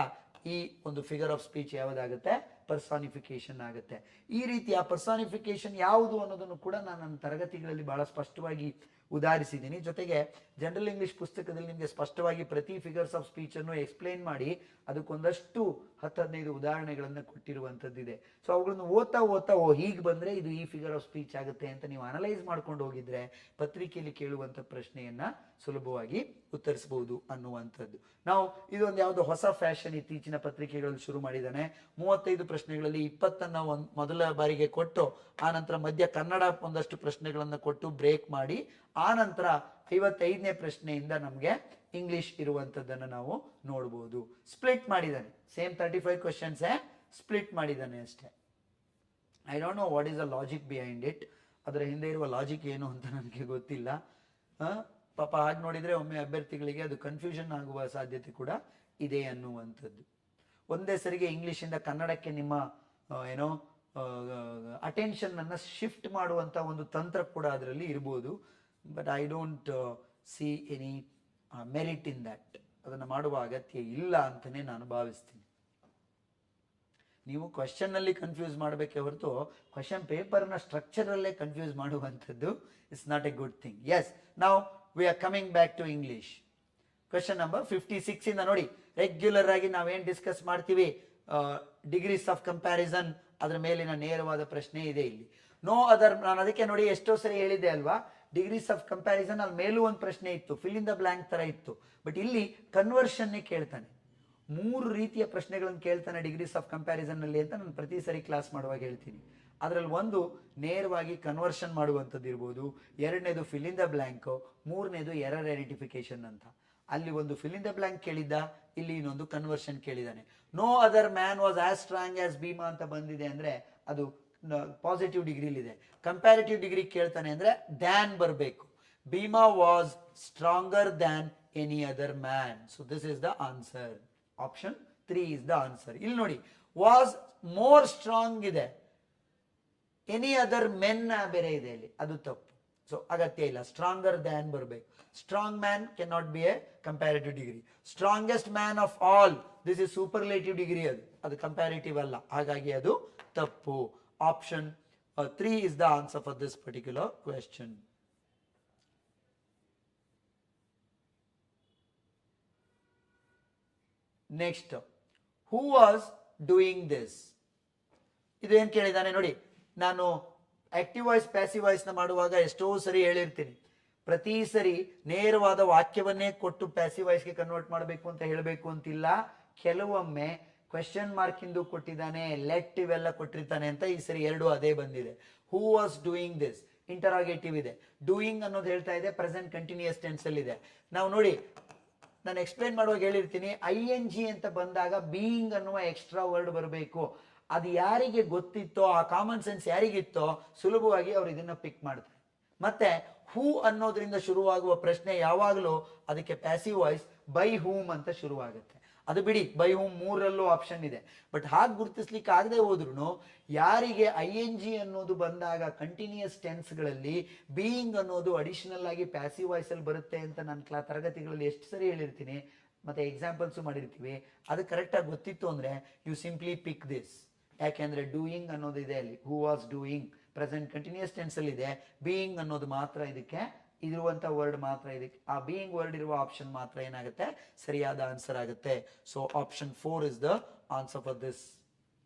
A: ಈ ಒಂದು ಫಿಗರ್ ಆಫ್ ಸ್ಪೀಚ್ ಯಾವುದಾಗುತ್ತೆ, ಪರ್ಸಾನಿಫಿಕೇಶನ್ ಆಗುತ್ತೆ. ಈ ರೀತಿ ಆ ಪರ್ಸಾನಿಫಿಕೇಶನ್ ಯಾವುದು ಅನ್ನೋದನ್ನು ಕೂಡ ನಾನು ನನ್ನ ತರಗತಿಗಳಲ್ಲಿ ಬಹಳ ಸ್ಪಷ್ಟವಾಗಿ ಉದಾಹರಿಸಿದ್ದೀನಿ. ಜೊತೆಗೆ ಜನರಲ್ ಇಂಗ್ಲಿಷ್ ಪುಸ್ತಕದಲ್ಲಿ ನಿಮಗೆ ಸ್ಪಷ್ಟವಾಗಿ ಪ್ರತಿ ಫಿಗರ್ಸ್ ಆಫ್ ಸ್ಪೀಚ್ ಅನ್ನು ಎಕ್ಸ್ಪ್ಲೈನ್ ಮಾಡಿ ಅದಕ್ಕೊಂದಷ್ಟು 10-15 ಉದಾಹರಣೆಗಳನ್ನು ಕೊಟ್ಟಿರುವಂಥದ್ದಿದೆ. ಸೊ ಅವುಗಳನ್ನು ಓದ್ತಾ ಹೀಗೆ ಬಂದ್ರೆ ಇದು ಈ ಫಿಗರ್ ಆಫ್ ಸ್ಪೀಚ್ ಆಗುತ್ತೆ ಅಂತ ನೀವು ಅನಲೈಸ್ ಮಾಡ್ಕೊಂಡು ಹೋಗಿದ್ರೆ ಪತ್ರಿಕೆಯಲ್ಲಿ ಕೇಳುವಂಥ ಪ್ರಶ್ನೆಯನ್ನ ಸುಲಭವಾಗಿ ಉತ್ತರಿಸಬಹುದು ಅನ್ನುವಂಥದ್ದು. ನಾವು ಇದೊಂದು ಯಾವುದೋ ಹೊಸ ಫ್ಯಾಷನ್ ಇತ್ತೀಚಿನ ಪತ್ರಿಕೆಗಳಲ್ಲಿ ಶುರು ಮಾಡಿದ್ದಾನೆ. 35 ಪ್ರಶ್ನೆಗಳಲ್ಲಿ 20 ಮೊದಲ ಬಾರಿಗೆ ಕೊಟ್ಟು ಆ ನಂತರ ಮಧ್ಯ ಕನ್ನಡ ಒಂದಷ್ಟು ಪ್ರಶ್ನೆಗಳನ್ನು ಕೊಟ್ಟು ಬ್ರೇಕ್ ಮಾಡಿ ಆ ನಂತರ 55ನೇ ಪ್ರಶ್ನೆಯಿಂದ ನಮಗೆ ಇಂಗ್ಲಿಷ್ ಇರುವಂತದ್ದನ್ನು ನಾವು ನೋಡಬಹುದು. ಸ್ಪ್ಲಿಟ್ ಮಾಡಿದ್ದಾನೆ, ಸೇಮ್ 35 ಕ್ವೆಶನ್ಸ್ ಸ್ಪ್ಲಿಟ್ ಮಾಡಿದ್ದಾನೆ ಅಷ್ಟೇ. I don't know what is the logic behind it. ಅದರ ಹಿಂದೆ ಇರುವ ಲಾಜಿಕ್ ಏನು ಅಂತ ನನಗೆ ಗೊತ್ತಿಲ್ಲ. ಪಾಪ ಹಾಗೆ ನೋಡಿದ್ರೆ ಒಮ್ಮೆ ಅಭ್ಯರ್ಥಿಗಳಿಗೆ ಅದು ಕನ್ಫ್ಯೂಷನ್ ಆಗುವ ಸಾಧ್ಯತೆ ಕೂಡ ಇದೆ ಅನ್ನುವಂಥದ್ದು. ಒಂದೇ ಸರಿಗೆ ಇಂಗ್ಲಿಷಿಂದ ಕನ್ನಡಕ್ಕೆ ನಿಮ್ಮ ಏನೋ ಅಟೆನ್ಷನ್ ಅನ್ನ ಶಿಫ್ಟ್ ಮಾಡುವಂತ ಒಂದು ತಂತ್ರ ಕೂಡ ಅದರಲ್ಲಿ ಇರ್ಬೋದು. But I don't see any merit in that. ಅದನ್ನು ಮಾಡುವ ಅಗತ್ಯ ಇಲ್ಲ ಅಂತಲೇ ನಾನು ಭಾವಿಸ್ತೀನಿ. ನೀವು ಕ್ವಶನ್ ಅಲ್ಲಿ ಕನ್ಫ್ಯೂಸ್ ಮಾಡಬೇಕೇ ಹೊರತು ಕ್ವಶನ್ ಪೇಪರ್ನ ಸ್ಟ್ರಕ್ಚರಲ್ಲೇ ಕನ್ಫ್ಯೂಸ್ ಮಾಡುವಂಥದ್ದು it's not a good thing. Yes, ನಾವು we are coming back to English. Question number 56 ಇಂದ ನೋಡಿ, ರೆಗ್ಯುಲರ್ ಆಗಿ ನಾವೇನು ಡಿಸ್ಕಸ್ ಮಾಡ್ತೀವಿ ಡಿಗ್ರೀಸ್ ಆಫ್ ಕಂಪ್ಯಾರಿಸನ್, ಅದರ ಮೇಲಿನ ನೇರವಾದ ಪ್ರಶ್ನೆ ಇದೆ ಇಲ್ಲಿ. ನೋ ಅದರ್, ನಾನು ಅದಕ್ಕೆ ನೋಡಿ ಎಷ್ಟೋ ಸರಿ ಹೇಳಿದ್ದೆ ಅಲ್ವಾ, ಡಿಗ್ರೀಸ್ ಆಫ್ ಕಂಪ್ಯಾರಿಸನ್ ಅಲ್ಲಿ ಮೇಲೂ ಒಂದು ಪ್ರಶ್ನೆ ಇತ್ತು, ಫಿಲ್ ಇನ್ ದ ಬ್ಲಾಂಕ್ ತರ ಇತ್ತು. ಬಟ್ ಇಲ್ಲಿ ಕನ್ವರ್ಷನ್ನೇ ಕೇಳ್ತಾನೆ. 3 ರೀತಿಯ ಪ್ರಶ್ನೆಗಳನ್ನು ಕೇಳ್ತಾನೆ ಡಿಗ್ರೀಸ್ ಆಫ್ ಕಂಪ್ಯಾರಿಸನ್ ಅಲ್ಲಿ ಅಂತ ನಾನು ಪ್ರತಿ ಸರಿ ಕ್ಲಾಸ್ ಮಾಡುವಾಗ ಹೇಳ್ತೀನಿ. ಅದರಲ್ಲಿ ಒಂದು ನೇರವಾಗಿ ಕನ್ವರ್ಷನ್ ಮಾಡುವಂಥದ್ದು ಇರ್ಬೋದು, ಎರಡನೇದು ಫಿಲ್ ಇನ್ ದ ಬ್ಲಾಂಕ್, ಮೂರನೇದು ಎರರ್ ಐಡೆಂಟಿಫಿಕೇಶನ್ ಅಂತ. ಅಲ್ಲಿ ಒಂದು ಫಿಲ್ ಇನ್ ದ ಬ್ಲಾಂಕ್ ಕೇಳಿದ್ದ, ಇಲ್ಲಿ ಇನ್ನೊಂದು ಕನ್ವರ್ಷನ್ ಕೇಳಿದ್ದಾನೆ. No other man was as strong as Bhima ಅಂತ ಬಂದಿದೆ ಅಂದ್ರೆ ಅದು ಪಾಸಿಟಿವ್ ಡಿಗ್ರಿಲಿದೆ. ಕಂಪ್ಯಾರಿಟಿವ್ ಡಿಗ್ರಿ ಕೇಳ್ತಾನೆ ಅಂದ್ರೆ ದ್ಯಾನ್ ಬರಬೇಕು. Bhima was stronger than any other man. So this is the answer. Option 3 is the answer. ಇಲ್ಲಿ ನೋಡಿ, ವಾಸ್ ಮೋರ್ ಸ್ಟ್ರಾಂಗ್ ಇದೆ, ಎನಿ ಅದರ್ ಮೆನ್ ಬೇರೆ ಇದೆ ಇಲ್ಲಿ, ಅದು ತಪ್ಪು. ಸೊ ಅಗತ್ಯ ಇಲ್ಲ, ಸ್ಟ್ರಾಂಗರ್ ದ್ಯಾನ್ ಬರಬೇಕು. Strong man can not be a comparative degree. Strongest man of all, this is superlative degree, ಅದು ಕಂಪ್ಯಾರಿಟಿವ್ ಅಲ್ಲ, ಹಾಗಾಗಿ ಅದು ತಪ್ಪು. Option 3 is the answer for this particular question. Next, who was doing this? ಇದು ಏನ್ ಕೇಳಿದಾನೆ ನೋಡಿ. ನಾನು ಆಕ್ಟಿವ್ ವಾಯ್ಸ್ ಪ್ಯಾಸಿವ್ ವಾಯ್ಸ್ ನ ಮಾಡುವಾಗ ಎಷ್ಟೋ ಸರಿ ಹೇಳಿರ್ತೀನಿ, ಪ್ರತಿ ಸರಿ ನೇರವಾದ ವಾಕ್ಯವನ್ನೇ ಕೊಟ್ಟು ಪ್ಯಾಸಿವ್ ವಾಯ್ಸ್ಗೆ ಕನ್ವರ್ಟ್ ಮಾಡಬೇಕು ಅಂತ ಹೇಳಬೇಕು ಅಂತಿಲ್ಲ. ಕೆಲವೊಮ್ಮೆ ಕ್ವೆಶ್ಚನ್ ಮಾರ್ಕ್ ಇಂದು ಕೊಟ್ಟಿದ್ದಾನೆ, ಲೆಟ್ ಇವೆಲ್ಲ ಕೊಟ್ಟಿರ್ತಾನೆ ಅಂತ ಈ ಸರಿ 2 ಅದೇ ಬಂದಿದೆ. Who was doing this, interrogative ಇದೆ. ಡೂಯಿಂಗ್ ಅನ್ನೋದು ಹೇಳ್ತಾ ಇದೆ ಪ್ರೆಸೆಂಟ್ ಕಂಟಿನ್ಯೂಯಸ್ ಟೆನ್ಸ್ ಅಲ್ಲಿ ಇದೆ. ನಾವು ನೋಡಿ, ನಾನು ಎಕ್ಸ್ಪ್ಲೈನ್ ಮಾಡುವಾಗ ಹೇಳಿರ್ತೀನಿ, ING ಅಂತ ಬಂದಾಗ ಬೀಯಿಂಗ್ ಅನ್ನುವ ಎಕ್ಸ್ಟ್ರಾ ವರ್ಡ್ ಬರಬೇಕು. ಅದು ಯಾರಿಗೆ ಗೊತ್ತಿತ್ತೋ, ಆ ಕಾಮನ್ ಸೆನ್ಸ್ ಯಾರಿಗಿತ್ತೋ ಸುಲಭವಾಗಿ ಅವ್ರು ಇದನ್ನ ಪಿಕ್ ಮಾಡ್ತಾರೆ. ಮತ್ತೆ ಹೂ ಅನ್ನೋದ್ರಿಂದ ಶುರುವಾಗುವ ಪ್ರಶ್ನೆ ಯಾವಾಗಲೂ ಅದಕ್ಕೆ ಪ್ಯಾಸಿವ್ ವಾಯ್ಸ್ ಬೈ ಹೂಮ್ ಅಂತ ಶುರುವಾಗುತ್ತೆ. ಅದು ಬಿಡಿ, ಬೈ ಹೂಮ್ 3ರಲ್ಲೂ ಆಪ್ಷನ್ ಇದೆ. ಬಟ್ ಹಾಗೆ ಗುರುತಿಸ್ಲಿಕ್ಕೆ ಆಗದೆ ಹೋದ್ರು ಯಾರಿಗೆ ING ಅನ್ನೋದು ಬಂದಾಗ ಕಂಟಿನ್ಯೂಯಸ್ ಟೆನ್ಸ್ಗಳಲ್ಲಿ ಬೀಯಿಂಗ್ ಅನ್ನೋದು ಅಡಿಷನಲ್ ಆಗಿ ಪ್ಯಾಸಿವ್ ವಾಯ್ಸ್ ಅಲ್ಲಿ ಬರುತ್ತೆ ಅಂತ ನಾನು ತರಗತಿಗಳಲ್ಲಿ ಎಷ್ಟು ಸರಿ ಹೇಳಿರ್ತೀನಿ, ಮತ್ತೆ ಎಕ್ಸಾಂಪಲ್ಸು ಮಾಡಿರ್ತೀವಿ. ಅದು ಕರೆಕ್ಟಾಗಿ ಗೊತ್ತಿತ್ತು ಅಂದ್ರೆ ಯು ಸಿಂಪ್ಲಿ ಪಿಕ್ ದಿಸ್. ಯಾಕೆಂದ್ರೆ ಡೂಯಿಂಗ್ ಅನ್ನೋದು ಇದೆ ಅಲ್ಲಿ, who was doing present continuous tense ಅಲ್ಲಿ ಇದೆ. ಬೀಯಿಂಗ್ ಅನ್ನೋದು ಮಾತ್ರ ಇದಕ್ಕೆ ಇರುವಂತ ವರ್ಡ್ ಮಾತ್ರ ಇದಕ್ಕೆ, ಆ ಬೀಯಿಂಗ್ ವರ್ಡ್ ಇರುವ ಆಪ್ಷನ್ ಮಾತ್ರ ಏನಾಗುತ್ತೆ, ಸರಿಯಾದ ಆನ್ಸರ್ ಆಗುತ್ತೆ. So option 4 is the answer for this.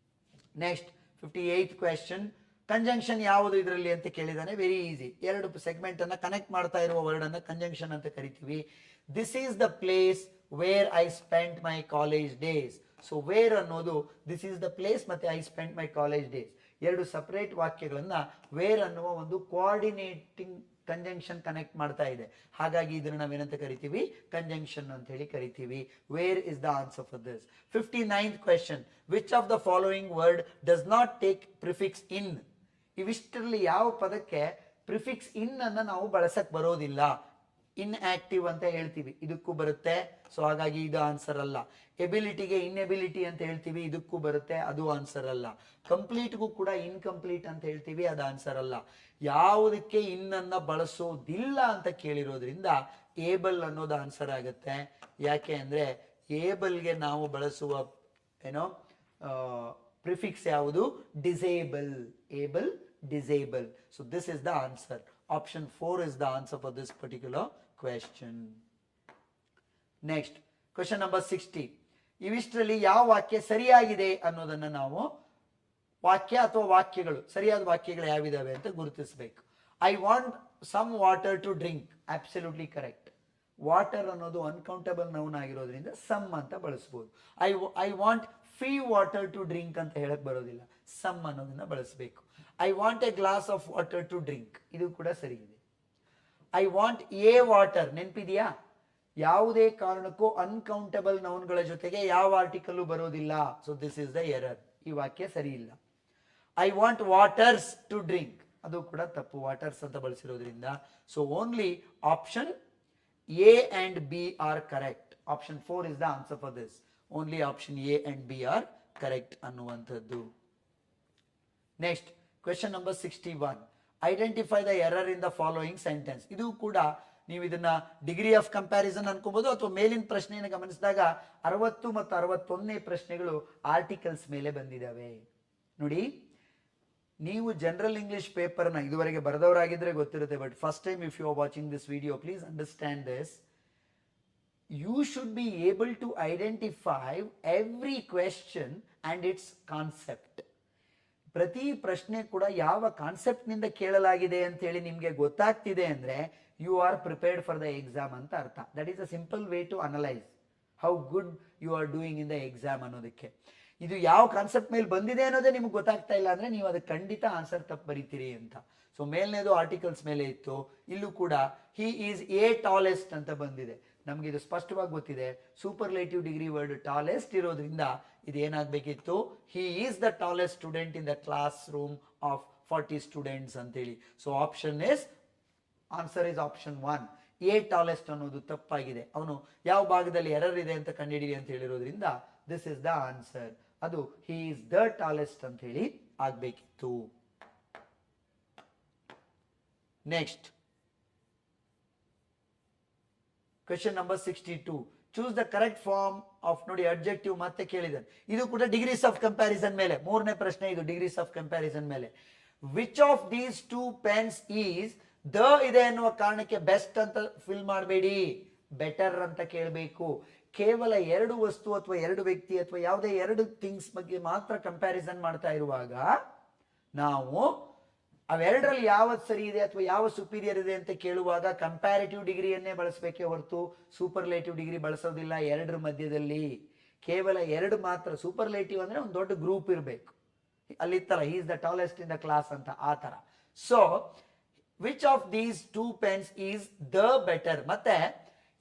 A: Next 58th question, conjunction ಯಾವುದು ಇದರಲ್ಲಿ ಅಂತ ಕೇಳಿದಾನೆ. ವೆರಿ ಈಸಿ, 2 ಸೆಗ್ಮೆಂಟ್ ಅನ್ನ ಕನೆಕ್ಟ್ ಮಾಡ್ತಾ ಇರುವ ವರ್ಡ್ ಅನ್ನ ಕಂಜಂಕ್ಷನ್ ಅಂತ ಕರಿತೀವಿ. This is the place where I spent my college days. So where ಅನ್ನೋದು ದಿಸ್ ಈಸ್ ದ ಪ್ಲೇಸ್, ಮತ್ತೆ I spent my college days 2 separate ವಾಕ್ಯಗಳನ್ನ ವೇರ್ ಅನ್ನುವ ಒಂದು ಕೋಆರ್ಡಿನೇಟಿಂಗ್ ಕಂಜಂಕ್ಷನ್ ಕನೆಕ್ಟ್ ಮಾಡ್ತಾ ಇದೆ. ಹಾಗಾಗಿ ಇದನ್ನ ನಾವೇನಂತ ಕರಿತೀವಿ, ಕಂಜಂಕ್ಷನ್ ಅಂತ ಹೇಳಿ ಕರಿತೀವಿ. Where is the answer for this. 59th question, which of the following word does not take prefix in? ಇವಿಷ್ಟರಲ್ಲಿ ಯಾವ ಪದಕ್ಕೆ ಪ್ರಿಫಿಕ್ಸ್ ಇನ್ ಅನ್ನ ನಾವು ಬಳಸಕ್ ಬರೋದಿಲ್ಲ? ಇನ್ಆಕ್ಟಿವ್ ಅಂತ ಹೇಳ್ತೀವಿ, ಇದಕ್ಕೂ ಬರುತ್ತೆ. ಸೊ ಹಾಗಾಗಿ ಇದು ಆನ್ಸರ್ ಅಲ್ಲ. ಎಬಿಲಿಟಿಗೆ ಇನ್ಎಬಿಲಿಟಿ ಅಂತ ಹೇಳ್ತೀವಿ, ಇದಕ್ಕೂ ಬರುತ್ತೆ, ಅದು ಆನ್ಸರ್ ಅಲ್ಲ. ಕಂಪ್ಲೀಟ್ಗೂ ಕೂಡ ಇನ್ಕಂಪ್ಲೀಟ್ ಅಂತ ಹೇಳ್ತೀವಿ, ಅದು ಆನ್ಸರ್ ಅಲ್ಲ. ಯಾವುದಕ್ಕೆ ಇನ್ನನ್ನ ಬಳಸೋದಿಲ್ಲ ಅಂತ ಕೇಳಿರೋದ್ರಿಂದ ಏಬಲ್ ಅನ್ನೋದು ಆನ್ಸರ್ ಆಗುತ್ತೆ. ಯಾಕೆ ಅಂದ್ರೆ ಏಬಲ್ಗೆ ನಾವು ಬಳಸುವ ಏನೋ ಪ್ರಿಫಿಕ್ಸ್ ಯಾವುದು? Disable. Abel, disable. So this is the answer. Option 4 is the answer for this particular question. Next, question number 60. ಇವಿಷ್ಟರಲ್ಲಿ ಯಾವ ವಾಕ್ಯ ಸರಿಯಾಗಿದೆ ಅನ್ನೋದನ್ನ ನಾವು ವಾಕ್ಯ ಅಥವಾ ವಾಕ್ಯಗಳು, ಸರಿಯಾದ ವಾಕ್ಯಗಳು ಯಾವಿದಾವೆ ಅಂತ ಗುರುತಿಸಬೇಕು. I want some water to drink, absolutely correct. Water ಅನ್ನೋದು ಅನ್ಕೌಂಟಬಲ್ ನೌನ್ ಆಗಿರೋದ್ರಿಂದ ಸಮ್ ಅಂತ ಬಳಸಬಹುದು. I want free water to drink ಅಂತ ಹೇಳಕ್ ಬರೋದಿಲ್ಲ, ಸಮ್ ಅನ್ನೋದನ್ನ ಬಳಸಬೇಕು. I want a glass of water to drink, ಇದು ಕೂಡ ಸರಿ ಇದೆ. ಐ ವಾಂಟ್ ಎ ವಾಟರ್, ನೆನಪಿದೆಯಾ? ಯಾವುದೇ ಕಾರಣಕ್ಕೂ ಅನ್ಕೌಂಟಬಲ್ ನೌನ್ಗಳ ಜೊತೆಗೆ ಯಾವ ಆರ್ಟಿಕಲ್ ಬರೋದಿಲ್ಲ. So this is the error, ಈ ವಾಕ್ಯ ಸರಿ ಇಲ್ಲ. I want waters to drink, ಅದು ಕೂಡ ತಪ್ಪು, ವಾಟರ್ಸ್ ಅಂತ ಬಳಸಿರೋದ್ರಿಂದ. So only option A and B are correct. Option 4 is the answer for this. Only option A and B are correct ಅನ್ನುವಂಥದ್ದು. Next, question number 61. Identify the error in the following sentence. ಇದು ಕೂಡ ನೀವು ಇದನ್ನ degree of comparison ಅನ್ಕೋಬಹುದು, ಅಥವಾ ಮೇಲಿನ ಪ್ರಶ್ನೆಯನ್ನು ಗಮನಿಸಿದಾಗ 60 ಮತ್ತು 61ನೇ ಪ್ರಶ್ನೆಗಳು ಆರ್ಟಿಕಲ್ಸ್ ಮೇಲೆ ಬಂದಿದ್ದಾವೆ. ನೋಡಿ, ನೀವು ಜನರಲ್ ಇಂಗ್ಲಿಷ್ ಪೇಪರ್ನ ಇದುವರೆಗೆ ಬರೆದವರಾಗಿದ್ರೆ ಗೊತ್ತಿರುತ್ತೆ, but first time if you are watching this video, please understand this. You should be able to identify every question and its concept. ಪ್ರತಿ ಪ್ರಶ್ನೆ ಕೂಡ ಯಾವ ಕಾನ್ಸೆಪ್ಟ್ ನಿಂದ ಕೇಳಲಾಗಿದೆ ಅಂತ ಹೇಳಿ ನಿಮಗೆ ಗೊತ್ತಾಗ್ತಿದೆ ಅಂದ್ರೆ you are prepared for the exam ಅಂತ ಅರ್ಥ. That is a simple way to analyse how good you are doing in the exam ಅನ್ನೋದಕ್ಕೆ. ಇದು ಯಾವ ಕಾನ್ಸೆಪ್ಟ್ ಮೇಲೆ ಬಂದಿದೆ ಅನ್ನೋದೇ ನಿಮ್ಗೆ ಗೊತ್ತಾಗ್ತಾ ಇಲ್ಲ ಅಂದ್ರೆ ನೀವು ಅದಕ್ಕೆ ಖಂಡಿತ ಆನ್ಸರ್ ತಪ್ಪು ಬರೀತೀರಿ ಅಂತ. ಸೊ ಮೇಲ್ನೇದು ಆರ್ಟಿಕಲ್ಸ್ ಮೇಲೆ ಇತ್ತು, ಇಲ್ಲೂ ಕೂಡ ಹಿ ಈಸ್ ಎ ಟಾಲೆಸ್ಟ್ ಅಂತ ಬಂದಿದೆ. ನಮ್ಗೆ ಇದು ಸ್ಪಷ್ಟವಾಗಿ ಗೊತ್ತಿದೆ, ಸೂಪರ್ಲೇಟಿವ್ ಡಿಗ್ರಿ ವರ್ಡ್ ಟಾಲೆಸ್ಟ್ ಇರೋದ್ರಿಂದ ಇದು ಏನಾಗಬೇಕಿತ್ತು, he is the tallest student in the classroom of 40 students ಅಂತೇಳಿ. So answer is option 1. A tallest ಅನ್ನೋದು ತಪ್ಪಾಗಿದೆ. ಅವನು ಯಾವ ಭಾಗದಲ್ಲಿ ಎರರ್ ಇದೆ ಅಂತ ಕಂಡುಹಿಡಿಯಿ ಅಂತ ಹೇಳಿರೋದ್ರಿಂದ ದಿಸ್ ಇಸ್ ದ ಆನ್ಸರ್. ಅದು ಹಿ ಈಸ್ ದ ಟಾಲೆಸ್ಟ್ ಅಂತ ಹೇಳಿ ಆಗ್ಬೇಕಿತ್ತು. Next, question number 62. Choose the correct form of, ನೋಡಿ ಅಡ್ಜೆಕ್ಟಿವ್ ಮತ್ತೆ ಕೇಳಿದಾನೆ. ಇದು ಕೂಡ ಡಿಗ್ರೀಸ್ ಆಫ್ ಕಂಪ್ಯಾರಿಸನ್ ಮೇಲೆ, ಮೂರನೇ ಪ್ರಶ್ನೆ ಇದು ಡಿಗ್ರೀಸ್ ಆಫ್ ಕಂಪ್ಯಾರಿಸನ್ ಮೇಲೆ. Which of these 2 pens is, the ಇದೆ ಅನ್ನುವ ಕಾರಣಕ್ಕೆ ಬೆಸ್ಟ್ ಅಂತ ಫಿಲ್ ಮಾಡಬೇಡಿ, ಬೆಟರ್ ಅಂತ ಕೇಳಬೇಕು. ಕೇವಲ 2 ವಸ್ತು ಅಥವಾ 2 ವ್ಯಕ್ತಿ ಅಥವಾ ಯಾವುದೇ 2 ಥಿಂಗ್ಸ್ ಬಗ್ಗೆ ಮಾತ್ರ ಕಂಪ್ಯಾರಿಸನ್ ಮಾಡ್ತಾ ಇರುವಾಗ ನಾವು ಅವೆರಡರಲ್ಲಿ ಯಾವತ್ತು ಸರಿ ಇದೆ ಅಥವಾ ಯಾವ ಸುಪೀರಿಯರ್ ಇದೆ ಅಂತ ಕೇಳುವಾಗ ಕಂಪ್ಯಾರಿಟಿವ್ ಡಿಗ್ರಿಯನ್ನೇ ಬಳಸಬೇಕೇ ಹೊರತು ಸೂಪರ್ಲೇಟಿವ್ ಡಿಗ್ರಿ ಬಳಸೋದಿಲ್ಲ. 2 ಮಧ್ಯದಲ್ಲಿ ಕೇವಲ 2 ಮಾತ್ರ. ಸೂಪರ್ಲೇಟಿವ್ ಅಂದ್ರೆ ಒಂದು ದೊಡ್ಡ ಗ್ರೂಪ್ ಇರಬೇಕು, ಅಲ್ಲಿತ್ತಲ್ಲ he is the tallest in the class ಅಂತ, ಆ ತರ. So which of these 2 pens is the better. ಮತ್ತೆ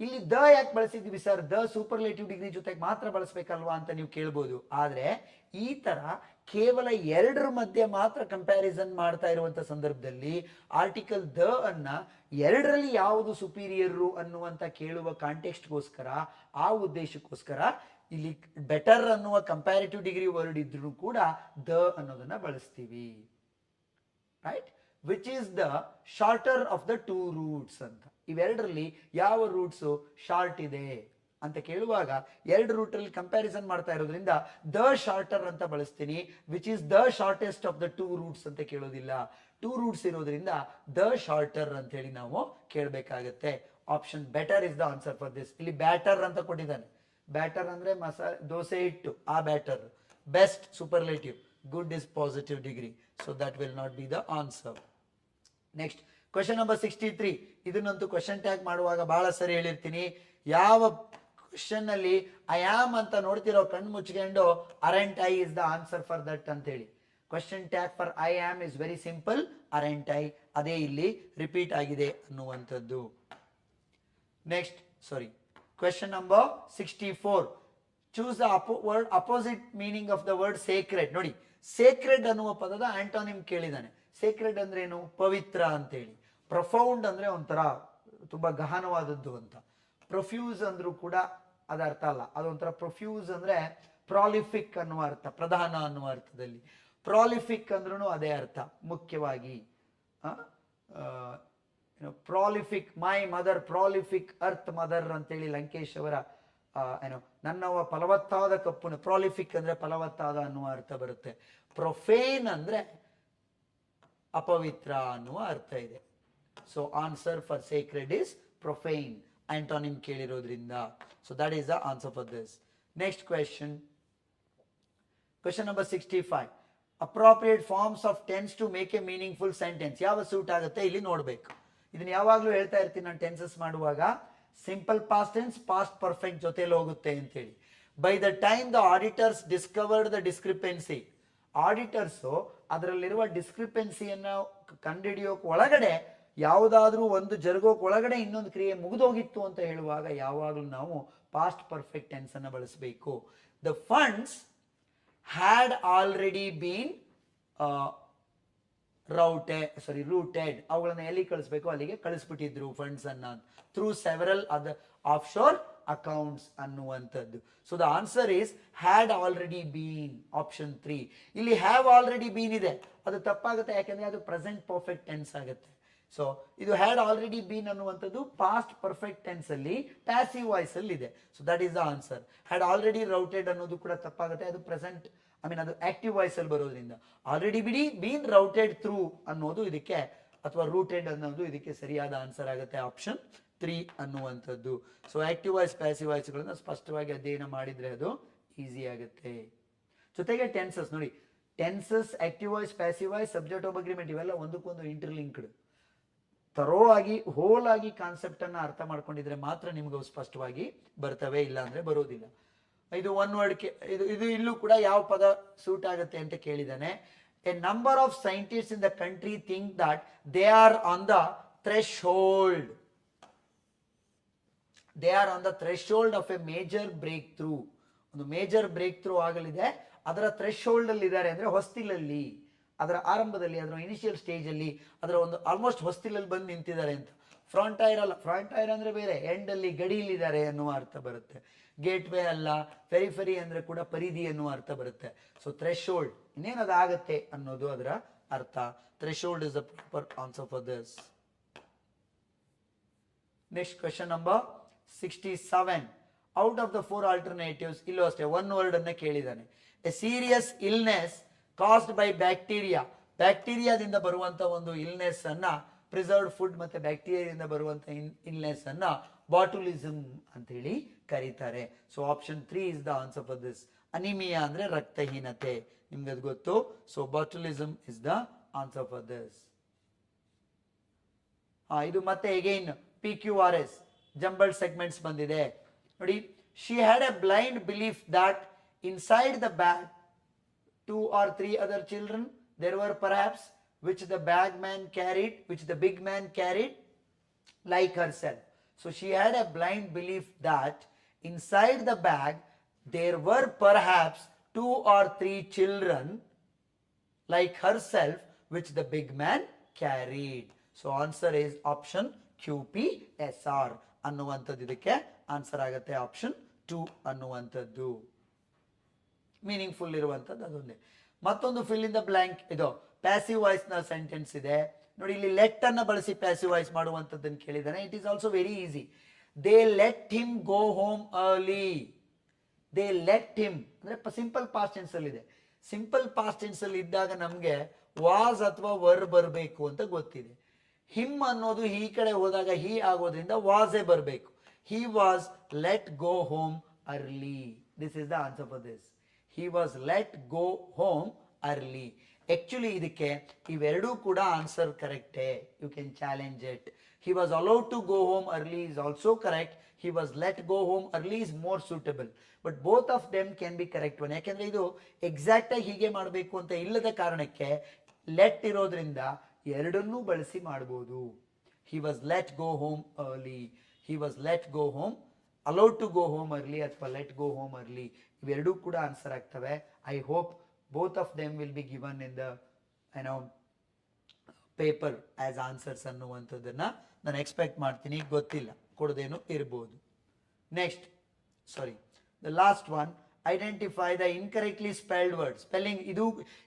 A: ಇಲ್ಲಿ ದ ಯಾಕೆ ಬಳಸಿದ್ವಿ ಸರ್, ದ ಸೂಪರ್ಲೇಟಿವ್ ಡಿಗ್ರಿ ಜೊತೆಗೆ ಮಾತ್ರ ಬಳಸಬೇಕಲ್ವಾ ಅಂತ ನೀವು ಕೇಳ್ಬೋದು. ಆದ್ರೆ ಈ ತರ ಕೇವಲ 2 ಮಧ್ಯೆ ಮಾತ್ರ ಕಂಪ್ಯಾರಿಸನ್ ಮಾಡ್ತಾ ಇರುವಂತ ಸಂದರ್ಭದಲ್ಲಿ ಆರ್ಟಿಕಲ್ ದ ಅನ್ನ 2ರಲ್ಲಿ ಯಾವುದು ಸುಪೀರಿಯರ್ ಅನ್ನುವಂತ ಕೇಳುವ ಕಾಂಟೆಕ್ಸ್ಟ್ಗೋಸ್ಕರ, ಆ ಉದ್ದೇಶಕ್ಕೋಸ್ಕರ ಇಲ್ಲಿ ಬೆಟರ್ ಅನ್ನುವ ಕಂಪ್ಯಾರಿಟಿವ್ ಡಿಗ್ರಿ ವರ್ಡ್ ಇದ್ರೂ ಕೂಡ ದ ಅನ್ನೋದನ್ನ ಬಳಸ್ತೀವಿ. Right, which is the shorter of the 2 roots ಅಂತ. ಇವೆರಡರಲ್ಲಿ ಯಾವ ರೂಟ್ಸ್ ಶಾರ್ಟ್ ಇದೆ ಅಂತ ಕೇಳುವಾಗ 2 ರೂಟ್ ಅಲ್ಲಿ ಕಂಪ್ಯಾರಿಸನ್ ಮಾಡ್ತಾ ಇರೋದ್ರಿಂದ ದ ಶಾರ್ಟರ್ ಅಂತ ಬಳಸ್ತೀನಿ. Which is the shortest of the 2 roots ಅಂತ ಕೇಳೋದಿಲ್ಲ. 2 ರೂಟ್ಸ್ ಇರೋದ್ರಿಂದ ದ ಶಾರ್ಟರ್ ಅಂತ ಹೇಳಿ ನಾವು ಕೇಳಬೇಕಾಗತ್ತೆ. Option better is the answer for this. ಇಲ್ಲಿ ಬ್ಯಾಟರ್ ಅಂತ ಕೊಟ್ಟಿದ್ದಾನೆ. ಬ್ಯಾಟರ್ ಅಂದ್ರೆ ದೋಸೆ ಹಿಟ್ಟು, ಆ batter. Best superlative, good is positive degree. So that will not be the answer. Next, question number 63. ಇದನ್ನಂತೂ ಕ್ವೆಶ್ಚನ್ ಟ್ಯಾಗ್ ಮಾಡುವಾಗ ಬಹಳ ಸರಿ ಹೇಳಿರ್ತೀನಿ. ಯಾವ ಕ್ವೆಶ್ಚನ್ ಅಲ್ಲಿ ಐ ಆಮ್ ಅಂತ ನೋಡ್ತಿರೋ ಕಣ್ಣು ಮುಚ್ಕೊಂಡು aren't I is the answer for that ಅಂತ ಹೇಳಿ. Question tag for I am is very simple, aren't I. ಅದೇ ಇಲ್ಲಿ ರಿಪೀಟ್ ಆಗಿದೆ ಅನ್ನುವಂಥದ್ದು. Next, question number 64. Choose the word opposite meaning of the word Sacred. ನೋಡಿ, ಸೇಕ್ರೆಡ್ ಅನ್ನುವ ಪದದ ಆಂಟೋನಿಮ್ ಕೇಳಿದಾನೆ. Sacred ಅಂದ್ರೆ ಏನು? ಪವಿತ್ರ ಅಂತೇಳಿ. ಪ್ರೊಫೌಂಡ್ ಅಂದ್ರೆ ಒಂಥರ ತುಂಬ ಗಹನವಾದದ್ದು ಅಂತ. ಪ್ರೊಫ್ಯೂಸ್ ಅಂದ್ರೂ ಕೂಡ ಅದು ಅರ್ಥ ಅಲ್ಲ, ಅದೊಂಥರ ಪ್ರೊಫ್ಯೂಸ್ ಅಂದರೆ ಪ್ರಾಲಿಫಿಕ್ ಅನ್ನುವ ಅರ್ಥ, ಪ್ರಧಾನ ಅನ್ನುವ ಅರ್ಥದಲ್ಲಿ. ಪ್ರಾಲಿಫಿಕ್ ಅಂದ್ರೂ ಅದೇ ಅರ್ಥ ಮುಖ್ಯವಾಗಿ. Prolific, my mother prolific earth mother ಅಂತೇಳಿ ಲಂಕೇಶ್ ಅವರ ನನ್ನವ ಫಲವತ್ತಾದ ಕಪ್ಪು, ಪ್ರಾಲಿಫಿಕ್ ಅಂದ್ರೆ ಫಲವತ್ತಾದ ಅನ್ನುವ ಅರ್ಥ ಬರುತ್ತೆ. ಪ್ರೊಫೇನ್ ಅಂದ್ರೆ ಅಪವಿತ್ರ ಅನ್ನುವ ಅರ್ಥ ಇದೆ. So answer for sacred is profane, antonym ಕೇಳಿರೋದ್ರಿಂದ. So that is the answer for this. Next question, question number 65. Appropriate forms of tense to make a meaningful sentence. ಯಾವ ಸೂಟ್ ಆಗುತ್ತೆ ಇಲ್ಲಿ ನೋಡ್ಬೇಕು. ಇದನ್ನ ಯಾವಾಗ್ಲೂ ಹೇಳ್ತಾ ಇರ್ತೀನಿ ನಾನು ಟೆನ್ಸಸ್ ಮಾಡುವಾಗ, simple past tense past perfect ಜೊತೆಲಿ ಹೋಗುತ್ತೆ ಅಂತೇಳಿ. By the time the auditors discovered the discrepancy, ಆಡಿಟರ್ಸು ಅದರಲ್ಲಿರುವ ಡಿಸ್ಕ್ರಿಪೆನ್ಸಿಯನ್ನು ಕಂಡುಹಿಡಿಯೋಕೆ ಒಳಗಡೆ, ಯಾವುದಾದ್ರೂ ಒಂದು ಜರುಗೋಕೆ ಒಳಗಡೆ ಇನ್ನೊಂದು ಕ್ರಿಯೆ ಮುಗಿದೋಗಿತ್ತು ಅಂತ ಹೇಳುವಾಗ ಯಾವಾಗಲೂ ನಾವು ಪಾಸ್ಟ್ ಪರ್ಫೆಕ್ಟ್ ಟೆನ್ಸ್ ಅನ್ನು ಬಳಸಬೇಕು. The funds had already been routed, ಅವುಗಳನ್ನ ಎಲ್ಲಿ ಕಳಿಸ್ಬೇಕು ಅಲ್ಲಿಗೆ ಕಳಿಸ್ಬಿಟ್ಟಿದ್ರು ಫಂಡ್ಸ್ ಅನ್ನ, through several other offshore accounts ಅನ್ನುವಂಥದ್ದು. So the answer is had already been, option 3. ಇಲ್ಲಿ ಹ್ಯಾವ್ ಆಲ್ರೆಡಿ ಬೀನ್ ಇದೆ, ಅದು ತಪ್ಪಾಗುತ್ತೆ, ಯಾಕೆಂದ್ರೆ ಅದು ಪ್ರೆಸೆಂಟ್ ಪರ್ಫೆಕ್ಟ್ ಟೆನ್ಸ್ ಆಗುತ್ತೆ. ಸೊ ಇದು ಹ್ಯಾಡ್ ಆಲ್ರೆಡಿ ಬೀನ್ ಅನ್ನುವಂಥದ್ದು ಪಾಸ್ಟ್ ಪರ್ಫೆಕ್ಟ್ ಟೆನ್ಸ್ ಅಲ್ಲಿ ಪ್ಯಾಸಿವ್ ವಾಯ್ಸ್ ಅಲ್ಲಿ ಇದೆ. So that is the answer. Had already routed ಅನ್ನೋದು ಕೂಡ ತಪ್ಪಾಗುತ್ತೆ, ಅದು ಪ್ರೆಸೆಂಟ್ ಅದು ಆಕ್ಟಿವ್ ವಾಯ್ಸ್ ಅಲ್ಲಿ ಬರೋದ್ರಿಂದ. ಆಲ್ರೆಡಿ ಬೀನ್ ರೌಟೆಡ್ ಥ್ರೂ ಅನ್ನೋದು ಇದಕ್ಕೆ, ಅಥವಾ ರೂಟೆಡ್ ಅನ್ನೋದು ಇದಕ್ಕೆ ಸರಿಯಾದ ಆನ್ಸರ್ ಆಗುತ್ತೆ, ಆಪ್ಷನ್ 3 ಅನ್ನುವಂಥದ್ದು. ಸೊ ಆಕ್ಟಿವ್ ವಾಯ್ಸ್ ಪ್ಯಾಸಿವ್ ವಾಯ್ಸ್ಗಳನ್ನ ಸ್ಪಷ್ಟವಾಗಿ ಅಧ್ಯಯನ ಮಾಡಿದ್ರೆ ಅದು ಈಸಿ ಆಗುತ್ತೆ. ಜೊತೆಗೆ ಟೆನ್ಸಸ್ ನೋಡಿ, tenses, active voice, passive voice, subject of agreement ಇವೆಲ್ಲ ಒಂದಕ್ಕೊಂದು ಇಂಟರ್ಲಿಂಕ್ಡ್. ತರೋ ಆಗಿ ಹೋಲ್ ಆಗಿ ಕಾನ್ಸೆಪ್ಟ್ ಅನ್ನ ಅರ್ಥ ಮಾಡ್ಕೊಂಡಿದ್ರೆ ಮಾತ್ರ ನಿಮ್ಗೆ ಸ್ಪಷ್ಟವಾಗಿ ಬರ್ತವೆ, ಇಲ್ಲ ಅಂದ್ರೆ ಬರೋದಿಲ್ಲ. ಇದು ಒನ್ ವರ್ಡ್, ಇದು ಇಲ್ಲೂ ಕೂಡ ಯಾವ ಪದ ಸೂಟ್ ಆಗುತ್ತೆ ಅಂತ ಕೇಳಿದಾನೆ. A number of scientist in the country think that they are on the threshold, they are on the threshold of a major breakthrough. ಒಂದು ಮೇಜರ್ ಬ್ರೇಕ್ ಥ್ರೂ ಆಗಲಿದೆ, ಅದರ ಥ್ರೆಶೋಲ್ಡ್ ಅಲ್ಲಿ ಇದ್ದಾರೆ ಅಂದ್ರೆ ಹೊಸ್ತಿಲಲ್ಲಿ, ಅದರ ಆರಂಭದಲ್ಲಿ, ಅದರ ಇನಿಷಿಯಲ್ ಸ್ಟೇಜ್ ಅಲ್ಲಿ, ಅದರ ಒಂದು ಆಲ್ಮೋಸ್ಟ್ ಹೊಸ್ತಿಲಲ್ಲಿ ಬಂದು ನಿಂತಿದ್ದಾರೆ ಅಂತ. ಫ್ರಂಟೈರ್ ಅಲ್ಲ, ಫ್ರಂಟೈರ್ ಅಂದ್ರೆ ಬೇರೆ, ಎಂಡ್ ಅಲ್ಲಿ ಗಡಿಯಲ್ಲಿದ್ದಾರೆ ಅನ್ನುವ ಅರ್ಥ ಬರುತ್ತೆ. ಗೇಟ್ ವೇ ಅಲ್ಲ, ಫೆರಿಫರಿ ಅಂದ್ರೆ ಕೂಡ ಪರಿಧಿ ಎನ್ನುವ ಅರ್ಥ ಬರುತ್ತೆ. ಸೊ ಥ್ರೆಶೋಲ್ಡ್ ಇನ್ನೇನು ಅದಾಗತ್ತೆ ಅನ್ನೋದು ಅದರ ಅರ್ಥ. Threshold is the proper answer for this. Next question number 67. Out of the 4 alternatives, ಇಲ್ಲೂ ಅಷ್ಟೇ ಒನ್ ವರ್ಡ್ ಅನ್ನ ಕೇಳಿದ್ದಾನೆ. A serious illness caused by bacteria, ಬ್ಯಾಕ್ಟೀರಿಯಾದಿಂದ ಬರುವಂತ ಒಂದು ಇಲ್ನೆಸ್ ಅನ್ನ, ಪ್ರಿಸರ್ವ್ಡ್ ಫುಡ್ ಮತ್ತೆ ಬ್ಯಾಕ್ಟೀರಿಯಾದಿಂದ ಬರುವಂತ ಇಲ್ನೆಸ್ ಅನ್ನ ಬಾಟುಲಿಸಮ್ ಅಂತ ಹೇಳಿ ಕರೀತಾರೆ. So option 3 is the answer for this. Anaemia ಅಂದ್ರೆ ರಕ್ತಹೀನತೆ, ನಿಮ್ಗೆ ಅದು ಗೊತ್ತು. So botulism is the answer for this. ಇದು ಮತ್ತೆ ಅಗೈನ್ PQRS ಜಂಬಲ್ಡ್ ಸೆಗ್ಮೆಂಟ್ಸ್ ಬಂದಿದೆ ನೋಡಿ. She had a blind belief that inside the bag 2 or 3 other children there were perhaps, which the big man carried like herself. So she had a blind belief that inside the bag there were perhaps 2 or 3 children like herself which the big man carried. So answer is option QPSR ಅನ್ನುವಂಥದ್ದು ಇದಕ್ಕೆ answer ಆಗುತ್ತೆ, option 2 ಅನ್ನುವಂಥದ್ದು. Meaningful ಇರುವಂಥದ್ದು ಅದೊಂದೇ. ಮತ್ತೊಂದು fill in the blank, ಇದು passive voice ನ sentence ಇದೆ ನೋಡಿ. ಇಲ್ಲಿ ಲೆಟ್ ಅನ್ನ ಬಳಸಿ ಪ್ಯಾಸಿವ್ ವಾಯ್ಸ್ ಮಾಡುವಂಥದ್ದನ್ನು ಕೇಳಿದ್ದಾನೆ. It is also very easy. They let him go home early. They let him ಅಂದ್ರೆ ಸಿಂಪಲ್ ಪಾಸ್ಟ್ ಟೆನ್ಸ್ ಅಲ್ಲಿ ಇದೆ. ಸಿಂಪಲ್ ಪಾಸ್ಟ್ ಟೆನ್ಸ್ ಅಲ್ಲಿ ಇದ್ದಾಗ ನಮ್ಗೆ ವಾಸ್ ಅಥವಾ ವರ್ ಬರಬೇಕು ಅಂತ ಗೊತ್ತಿದೆ. ಹಿಮ್ ಅನ್ನೋದು ಈ ಕಡೆ ಹೋದಾಗ ಹಿ ಆಗೋದ್ರಿಂದ ವಾಸೇ ಬರಬೇಕು. He was let go home early. This is the answer for this. He was let go home early. Actually ಇದಕ್ಕೆ ಇವೆರಡೂ ಕೂಡ ಆನ್ಸರ್ ಕರೆಕ್ಟೇ. You can challenge it. He was allowed to go home early is also correct. He was let go home early is more suitable. But both of them can be correct one. ಯಾಕೆಂದ್ರೆ ಇದು exact ಆಗಿ ಹೀಗೆ ಮಾಡಬೇಕು ಅಂತ ಇಲ್ಲದ ಕಾರಣಕ್ಕೆ let ಇರೋದ್ರಿಂದ ಎರಡನ್ನೂ ಬಳಸಿ ಮಾಡಬಹುದು. He was let go home early. He was let go home, allowed to go home early ಅಥವಾ let go home early. ಇವೆರಡೂ ಕೂಡ ಆನ್ಸರ್ ಆಗ್ತವೆ. I hope both of them will be given in the paper as answers ಅನ್ನುವಂಥದ್ದನ್ನು ನಾನು expect ಮಾಡ್ತೀನಿ. ಗೊತ್ತಿಲ್ಲ, ಕೊಡದೇನು ಇರ್ಬೋದು. Next, sorry, the last one, identify the incorrectly spelled word. Spelling,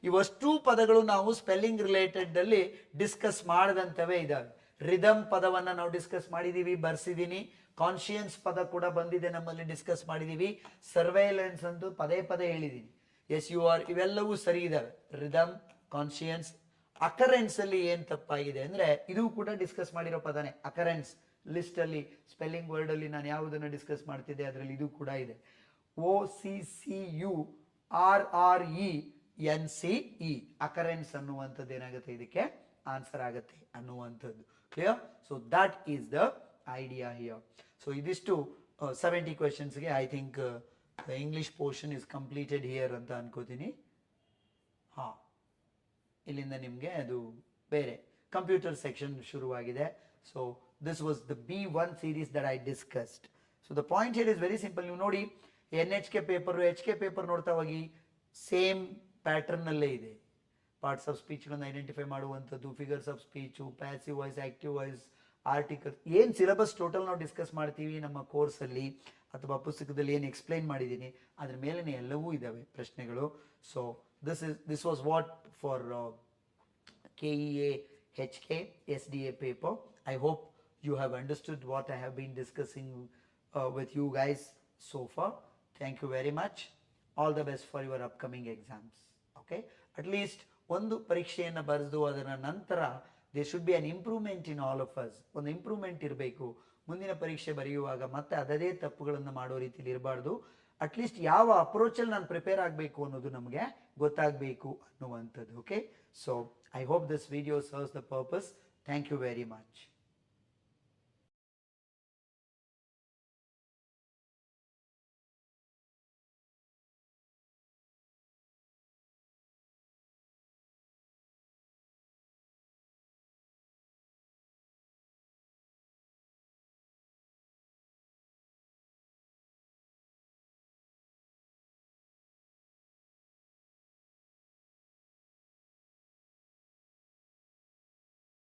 A: ಇವಷ್ಟು ಪದಗಳು ನಾವು ಸ್ಪೆಲ್ಲಿಂಗ್ ರಿಲೇಟೆಡ್ ಅಲ್ಲಿ ಡಿಸ್ಕಸ್ ಮಾಡದಂತವೇ ಇದಾವೆ. ರಿದಮ್ ಪದವನ್ನ ನಾವು ಡಿಸ್ಕಸ್ ಮಾಡಿದೀವಿ, ಬರ್ಸಿದೀನಿ. ಕಾನ್ಶಿಯನ್ಸ್ ಪದ ಕೂಡ ಬಂದಿದೆ, ನಮ್ಮಲ್ಲಿ ಡಿಸ್ಕಸ್ ಮಾಡಿದೀವಿ. ಸರ್ವೇಲೆನ್ಸ್ ಅಂತೂ ಪದೇ ಪದೇ ಹೇಳಿದೀನಿ. ಎಸ್ ಯು ಆರ್, ಇವೆಲ್ಲವೂ ಸರಿ ಇದಾವೆ. Rhythm, conscience. ಅಕರೆನ್ಸ್ ಅಲ್ಲಿ ಏನ್ ತಪ್ಪಾಗಿದೆ ಅಂದ್ರೆ, ಇದು ಕೂಡ ಡಿಸ್ಕಸ್ ಮಾಡಿರೋ ಪದನೇ. ಅಕರೆನ್ಸ್ ಲಿಸ್ಟ್ ಅಲ್ಲಿ ಸ್ಪೆಲ್ಲಿಂಗ್ ವರ್ಡ್ ಅಲ್ಲಿ ನಾನು ಯಾವುದನ್ನು ಡಿಸ್ಕಸ್ ಮಾಡ್ತಿದ್ದೆ ಅದರಲ್ಲಿ ಇದು ಕೂಡ ಇದೆ. OCCURRENCE, ಅಕರೆನ್ಸ್ ಅನ್ನುವಂಥದ್ದು ಏನಾಗುತ್ತೆ, ಇದಕ್ಕೆ ಆನ್ಸರ್ ಆಗುತ್ತೆ ಅನ್ನುವಂಥದ್ದು. Clear? So that is the idea here. So ಇದಿಷ್ಟು 70 ಕ್ವೆಶನ್ಸ್ಗೆ I think the English portion is completed here ಅಂತ ಅನ್ಕೋತೀನಿ. ಹಾ, ಇಲ್ಲಿಂದ ನಿಮಗೆ ಅದು ಬೇರೆ ಕಂಪ್ಯೂಟರ್ ಸೆಕ್ಷನ್ ಶುರುವಾಗಿದೆ. So this was the B1 series that I discussed. So the point here is very simple. ನೀವು ನೋಡಿ, NHK ಪೇಪರ್, HK ಪೇಪರ್ ನೋಡ್ತಾ ಹೋಗಿ, ಸೇಮ್ ಪ್ಯಾಟರ್ನ್ ಅಲ್ಲೇ ಇದೆ. ಪಾರ್ಟ್ಸ್ ಆಫ್ ಸ್ಪೀಚ್ಗಳನ್ನು ಐಡೆಂಟಿಫೈ ಮಾಡುವಂಥದ್ದು, figures of speech, passive voice, active voice, article, ಏನು syllabus total ನಾವು discuss ಮಾಡ್ತೀವಿ ನಮ್ಮ ಕೋರ್ಸಲ್ಲಿ ಅಥವಾ ಪುಸ್ತಕದಲ್ಲಿ ಏನು ಎಕ್ಸ್ಪ್ಲೈನ್ ಮಾಡಿದ್ದೀನಿ ಅದ್ರ ಮೇಲೇ ಎಲ್ಲವೂ ಇದ್ದಾವೆ ಪ್ರಶ್ನೆಗಳು. So this was what for KEA HK SDA paper. I hope you have understood what I have been discussing with you guys so far. Thank you very much. All the best for your upcoming exams. Okay? At least ಒಂದು ಪರೀಕ್ಷೆಯನ್ನು ಬರೆದು ಅದರ ನಂತರ there should be an improvement in all of us. ಒಂದು improvement ಇರಬೇಕು. ಮುಂದಿನ ಪರೀಕ್ಷೆ ಬರೆಯುವಾಗ ಮತ್ತೆ ಅದೇ ತಪ್ಪುಗಳನ್ನು ಮಾಡೋ ರೀತಿಯಲ್ಲಿ ಇರಬಾರ್ದು. ಅಟ್ಲೀಸ್ಟ್ ಯಾವ ಅಪ್ರೋಚಲ್ಲಿ ನಾನು ಪ್ರಿಪೇರ್ ಆಗಬೇಕು ಅನ್ನೋದು ನಮಗೆ ಗೊತ್ತಾಗಬೇಕು ಅನ್ನುವಂಥದ್ದು. Okay, so I hope this video serves the purpose. Thank you very much.